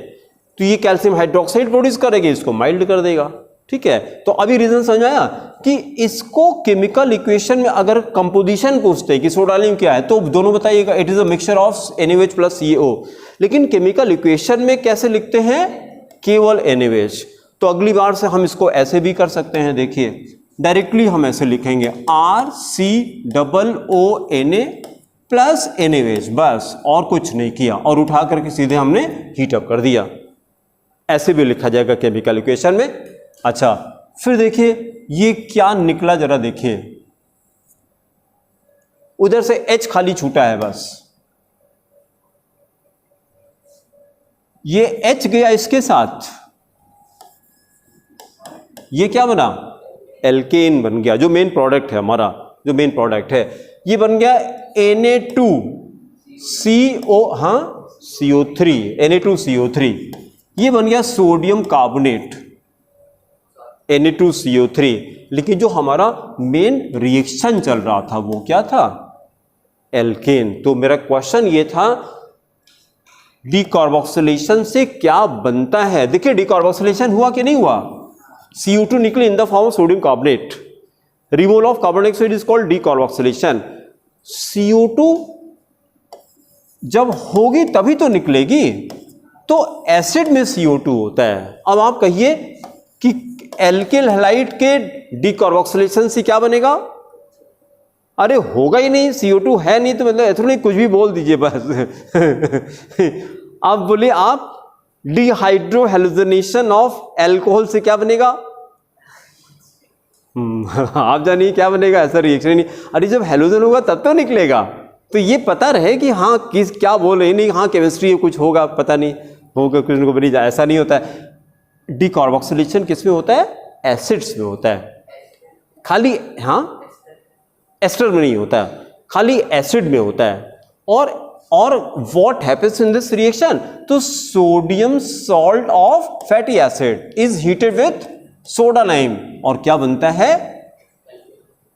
तो ये कैल्शियम हाइड्रोक्साइड प्रोड्यूस करेगी, इसको माइल्ड कर देगा, ठीक है। तो अभी रीजन समझ आया कि इसको केमिकल इक्वेशन में अगर कंपोजिशन पूछते हैं कि सोडा लाइम क्या है, तो दोनों बताइएगा, it is a mixture of NaOH plus CO। लेकिन केमिकल इक्वेशन में कैसे लिखते हैं, केवल NaOH। तो अगली बार से हम इसको ऐसे भी कर सकते हैं, देखिए डायरेक्टली हम ऐसे लिखेंगे RCOONA प्लस NaOH, बस और कुछ नहीं किया, और उठा करके सीधे हमने हीट अप कर दिया। ऐसे भी लिखा जाएगा केमिकल इक्वेशन में। अच्छा, फिर देखिए ये क्या निकला, जरा देखिए, उधर से H खाली छूटा है बस, ये H गया इसके साथ, ये क्या बना, एल्केन बन गया, जो मेन प्रोडक्ट है हमारा, जो मेन प्रोडक्ट है। ये बन गया Na2CO, हाँ CO3, Na2CO3, ये बन गया सोडियम कार्बोनेट Na2CO3। लेकिन जो हमारा मेन रिएक्शन चल रहा था वो क्या था? एल्केन। तो मेरा क्वेश्चन ये था डीकार्बोक्सिलेशन से क्या बनता है। देखिए डीकार्बोक्सिलेशन हुआ कि नहीं हुआ? CO2 निकले in the form of sodium carbonate. Removal of carbon dioxide is called decarboxylation. CO2 जब होगी तभी तो निकलेगी, तो एसिड में CO2 होता है। अब आप कहिए कि एल्किल हैलाइड के डीकार्बोक्सिलेशन से क्या बनेगा? अरे होगा ही नहीं, CO2 है नहीं, तो मतलब ऐसा नहीं कुछ भी बोल दीजिए बस। अब बोले आप डिहाइड्रोहेलोजनेशन ऑफ एल्कोहल से क्या बनेगा? आप जानिए क्या बनेगा, ऐसा रिएक्शन नहीं। अरे जब हेलोजन होगा तब तो निकलेगा। तो ये पता रहे कि हाँ किस क्या बोल रहे, नहीं हाँ केमिस्ट्री कुछ होगा, पता नहीं होगा कुछ को बनी जाए, ऐसा नहीं होता है। डीकार्बोक्सिलेशन किस में होता है? एसिड्स में होता है खाली, हाँ एस्टर में नहीं होता है, खाली एसिड में होता है। और what happens in this reaction? तो sodium salt of fatty acid is heated with soda lime, और क्या बनता है?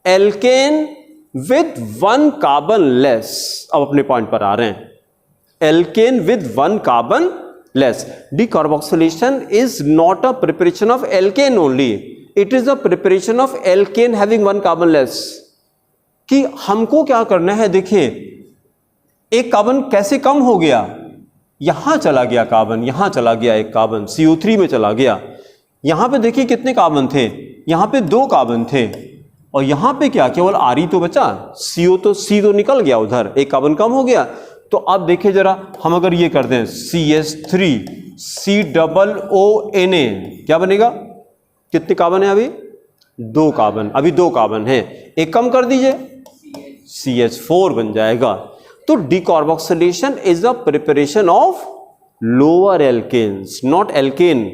Alkane with 1 carbon less. अब अपने पॉइंट पर आ रहे हैं। Alkane with 1 carbon less. Decarboxylation is not a preparation of alkane only, it is a preparation of alkane having 1 carbon less. कि हमको क्या करना है? देखिए एक कार्बन कैसे कम हो गया, यहां चला गया कार्बन, यहां चला गया एक कार्बन, CO3 में चला गया। यहां पे देखिए कितने कार्बन थे, यहां पे 2 कार्बन थे, और यहां पे क्या केवल Re तो बचा, CO तो C तो निकल गया उधर, एक कार्बन कम हो गया। तो अब देखिए जरा, हम अगर ये कर दें CH3 COONA, क्या बनेगा? कितने कार्बन है अभी? 2 कार्बन, अभी 2 कार्बन है, एक कम कर दीजिए, CH4 बन जाएगा। तो decarboxylation is the preparation of lower alkanes, not alkane.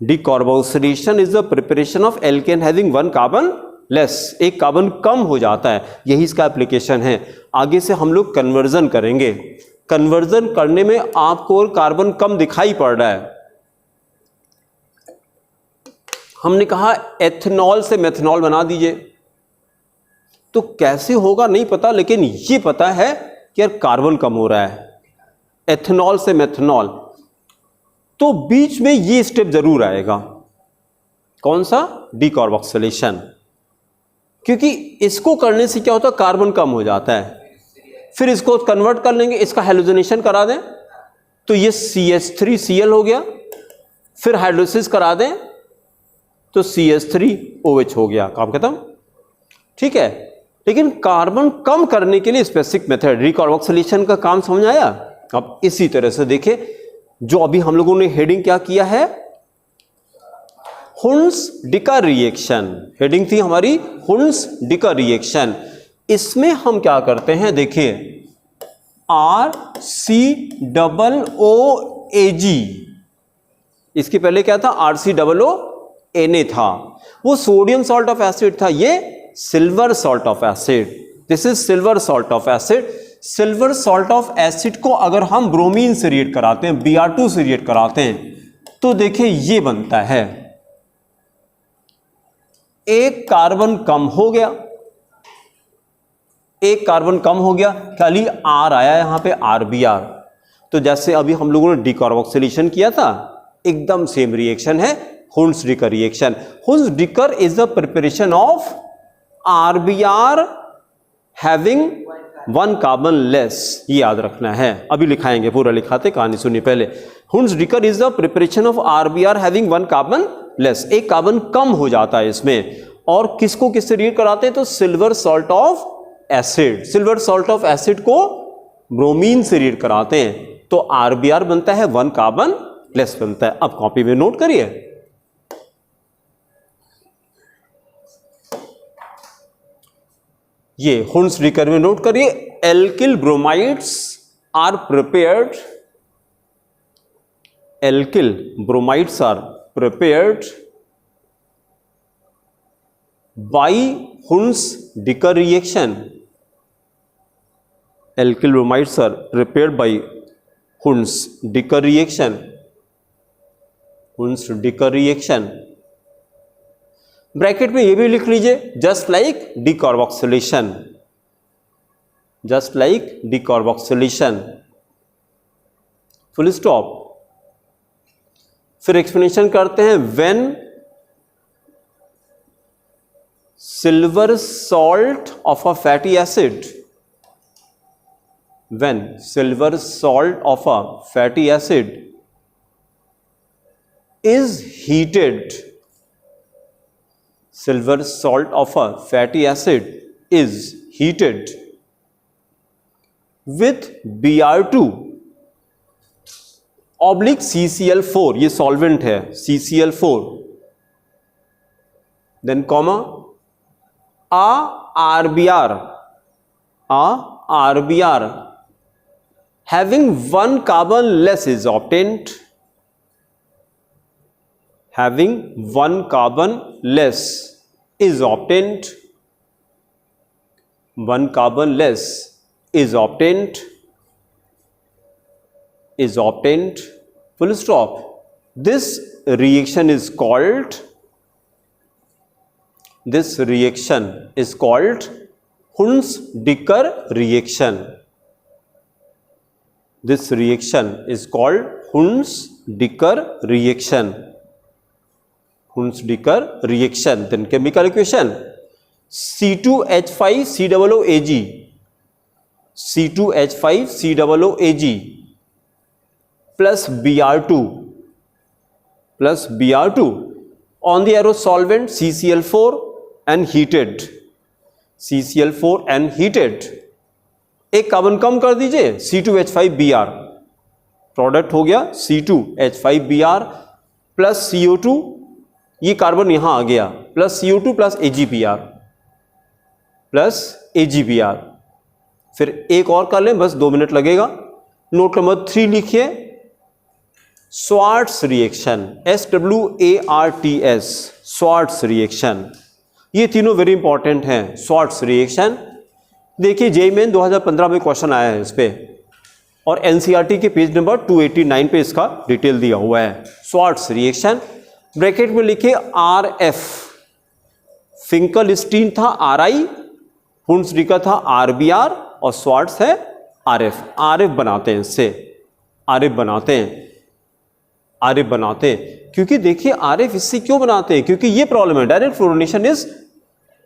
Decarboxylation is the preparation of alkane having 1 carbon less, एक कार्बन कम हो जाता है, यही इसका एप्लीकेशन है। आगे से हम लोग कन्वर्जन करेंगे। कन्वर्जन करने में आपको कार्बन कम दिखाई पड़ रहा है। हमने कहा एथेनॉल से मेथनॉल बना दीजिए, तो कैसे होगा नहीं पता, लेकिन ये पता है कि यार कार्बन कम हो रहा है, एथेनॉल से मेथनॉल। तो बीच में ये स्टेप जरूर आएगा, कौन सा? डीकार्बोक्सिलेशन। क्योंकि इसको करने से क्या होता है? कार्बन कम हो जाता है। फिर इसको कन्वर्ट कर लेंगे, इसका हाइड्रोजनेशन करा दें, तो ये CH3Cl हो गया। फिर हाइड्रोलिसिस करा दें तो CH3OH हो गया, काम खत्म। ठीक है, लेकिन कार्बन कम करने के लिए स्पेसिफिक मेथड, डीकार्बोक्सिलेशन का काम समझ आया? अब इसी तरह से देखिए, जो अभी हम लोगों ने हेडिंग क्या किया है? Hunsdiecker reaction. हेडिंग थी हमारी हुन्स-डिकर रिएक्शन। इसमें हम क्या करते हैं? देखिए RCOOAG, इसके पहले क्या था? RCOONA था, वो सोडियम सॉल्ट ऑफ एसिड था, ये silver salt of acid. This is silver salt of acid. Silver salt of acid को अगर हम ब्रोमीन से रिएक्ट कराते हैं, Br2 से रिएक्ट कराते हैं, तो देखिए ये बनता है, एक कार्बन कम हो गया, एक कार्बन कम हो गया, खाली R आया यहां पे, RBr। तो जैसे अभी हम लोगों ने डीकार्बोक्सिलेशन किया था, एकदम सेम रिएक्शन है, Hunsdiecker reaction. Hunsdiecker is the preparation of RBr having 1 carbon less, ये याद रखना है। अभी लिखाएंगे, पूरा लिखाते, कहानी सुनिए पहले। Hunsdiecker is the preparation of RBr having 1 carbon less, एक कार्बन कम हो जाता है इसमें। और किसको किससे रिएक्ट कराते हैं? तो silver salt of acid, silver salt of acid को ब्रोमीन से रिएक्ट कराते हैं, तो RBr बनता है 1 कार्बन लेस बनता है। अब कॉपी में नोट करिए, ये हुन्स-डिकर में नोट करिए। Alkyl bromides are prepared, alkyl bromides are prepared by Hunsdiecker reaction alkyl bromides are prepared by Hunds-Dicker reaction. Hunds-Dicker reaction. Bracket में ये भी लिख लीजिए, just like decarboxylation, just like decarboxylation, full stop. फिर एक्सप्लेनेशन करते हैं. When silver salt of a fatty acid, when silver salt of a fatty acid is heated, silver salt of a fatty acid is heated with Br2 oblique CCl4, ये सॉल्वेंट है CCl4, then comma RBr having one carbon less is obtained, having one carbon less is obtained, one carbon less is obtained, is obtained, full stop. This reaction is called, this reaction is called Hunds-Dicker reaction. This reaction is called Hunds-Dicker reaction. Hunds-Dicker reaction. Then chemical equation: C2H5COOAg, C2H5COOAg plus Br2, plus Br2 on the arrow solvent CCl4 and heated, CCl4 and heated. एक कार्बन कम कर दीजिए, C2H5Br, प्रोडक्ट हो गया C2H5Br प्लस CO2, ये कार्बन यहां आ गया, plus CO2 plus AgBr, plus AgBr. फिर एक और कर लें, बस 2 मिनट लगेगा. नोट नंबर 3 लिखिए, Swarts reaction, SWARTS, Swarts reaction. ये तीनों वेरी इंपॉर्टेंट हैं. स्वार्ट्स रिएक्शन देखिए, जेईई मेन 2015 में क्वेश्चन आया है इस पे, और एनसीईआरटी के पेज नंबर 289 पे इसका डिटेल दिया हुआ है. स्वार्ट्स रिएक्शन, ब्रैकेट में लिखिए RF, फिंकलस्टीन था RI, हुंड्स-डिकर था RBr और स्वार्ट्स है RF. RF बनाते हैं, इससे RF बनाते हैं, RF बनाते हैं. क्योंकि देखिए RF इससे क्यों बनाते हैं, क्योंकि ये प्रॉब्लम है, डायरेक्ट फ्लोरिनेशन इज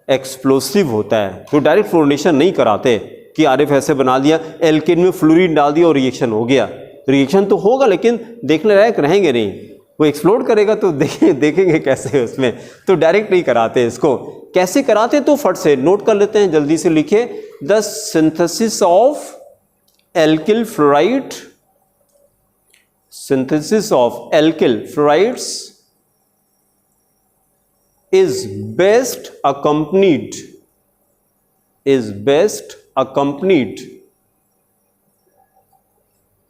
एक्सप्लोसिव होता है, तो डायरेक्ट फ्लोरिनेशन नहीं कराते कि RF ऐसे बना दिया, एल्केन में फ्लोरीन डाल दिया और रिएक्शन हो गया. रिएक्शन तो होगा लेकिन देखने लायक रहेंगे नहीं, वो एक्सप्लोड करेगा तो देखेंगे कैसे उसमें, तो डायरेक्ट नहीं कराते. इसको कैसे कराते तो फट से नोट कर लेते हैं, जल्दी से लिखिए. The synthesis of alkyl fluoride, synthesis of alkyl fluorides is best accompanied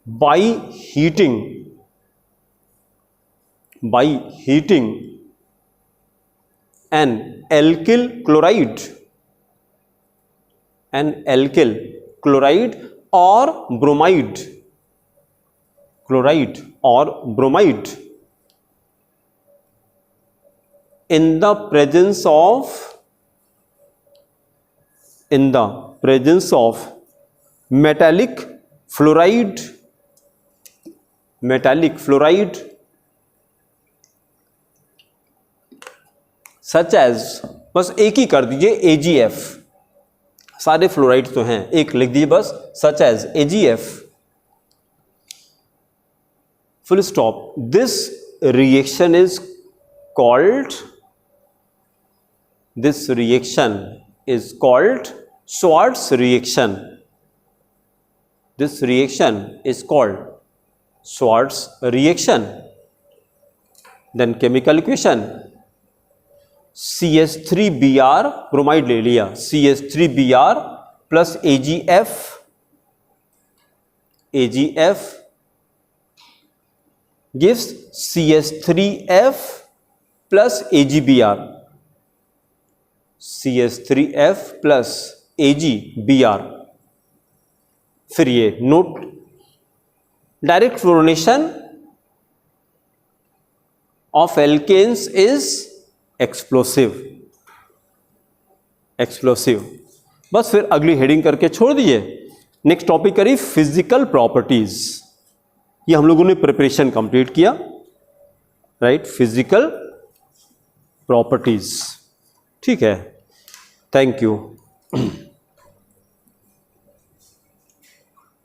by heating an alkyl chloride or bromide, chloride or bromide in the presence of metallic fluoride, such as, बस एक ही कर दीजिए AgF, सारे फ्लोराइड तो हैं, एक लिख दीजिए बस, such as AgF, full stop. This reaction is called Schwartz reaction. This reaction is called Schwartz reaction. Then chemical equation: CH3Br, bromide ले लिया, CH3Br plus AgF gives CH3F plus AgBr, CH3F plus AgBr. फिर ये note, direct fluorination of alkanes is explosive, explosive. बस फिर अगली हेडिंग करके छोड़ दिए। नेक्स्ट टॉपिक करी फिजिकल प्रॉपर्टीज। ये हम लोगों ने प्रिपरेशन कंप्लीट किया, राइट, फिजिकल प्रॉपर्टीज। ठीक है, थैंक यू।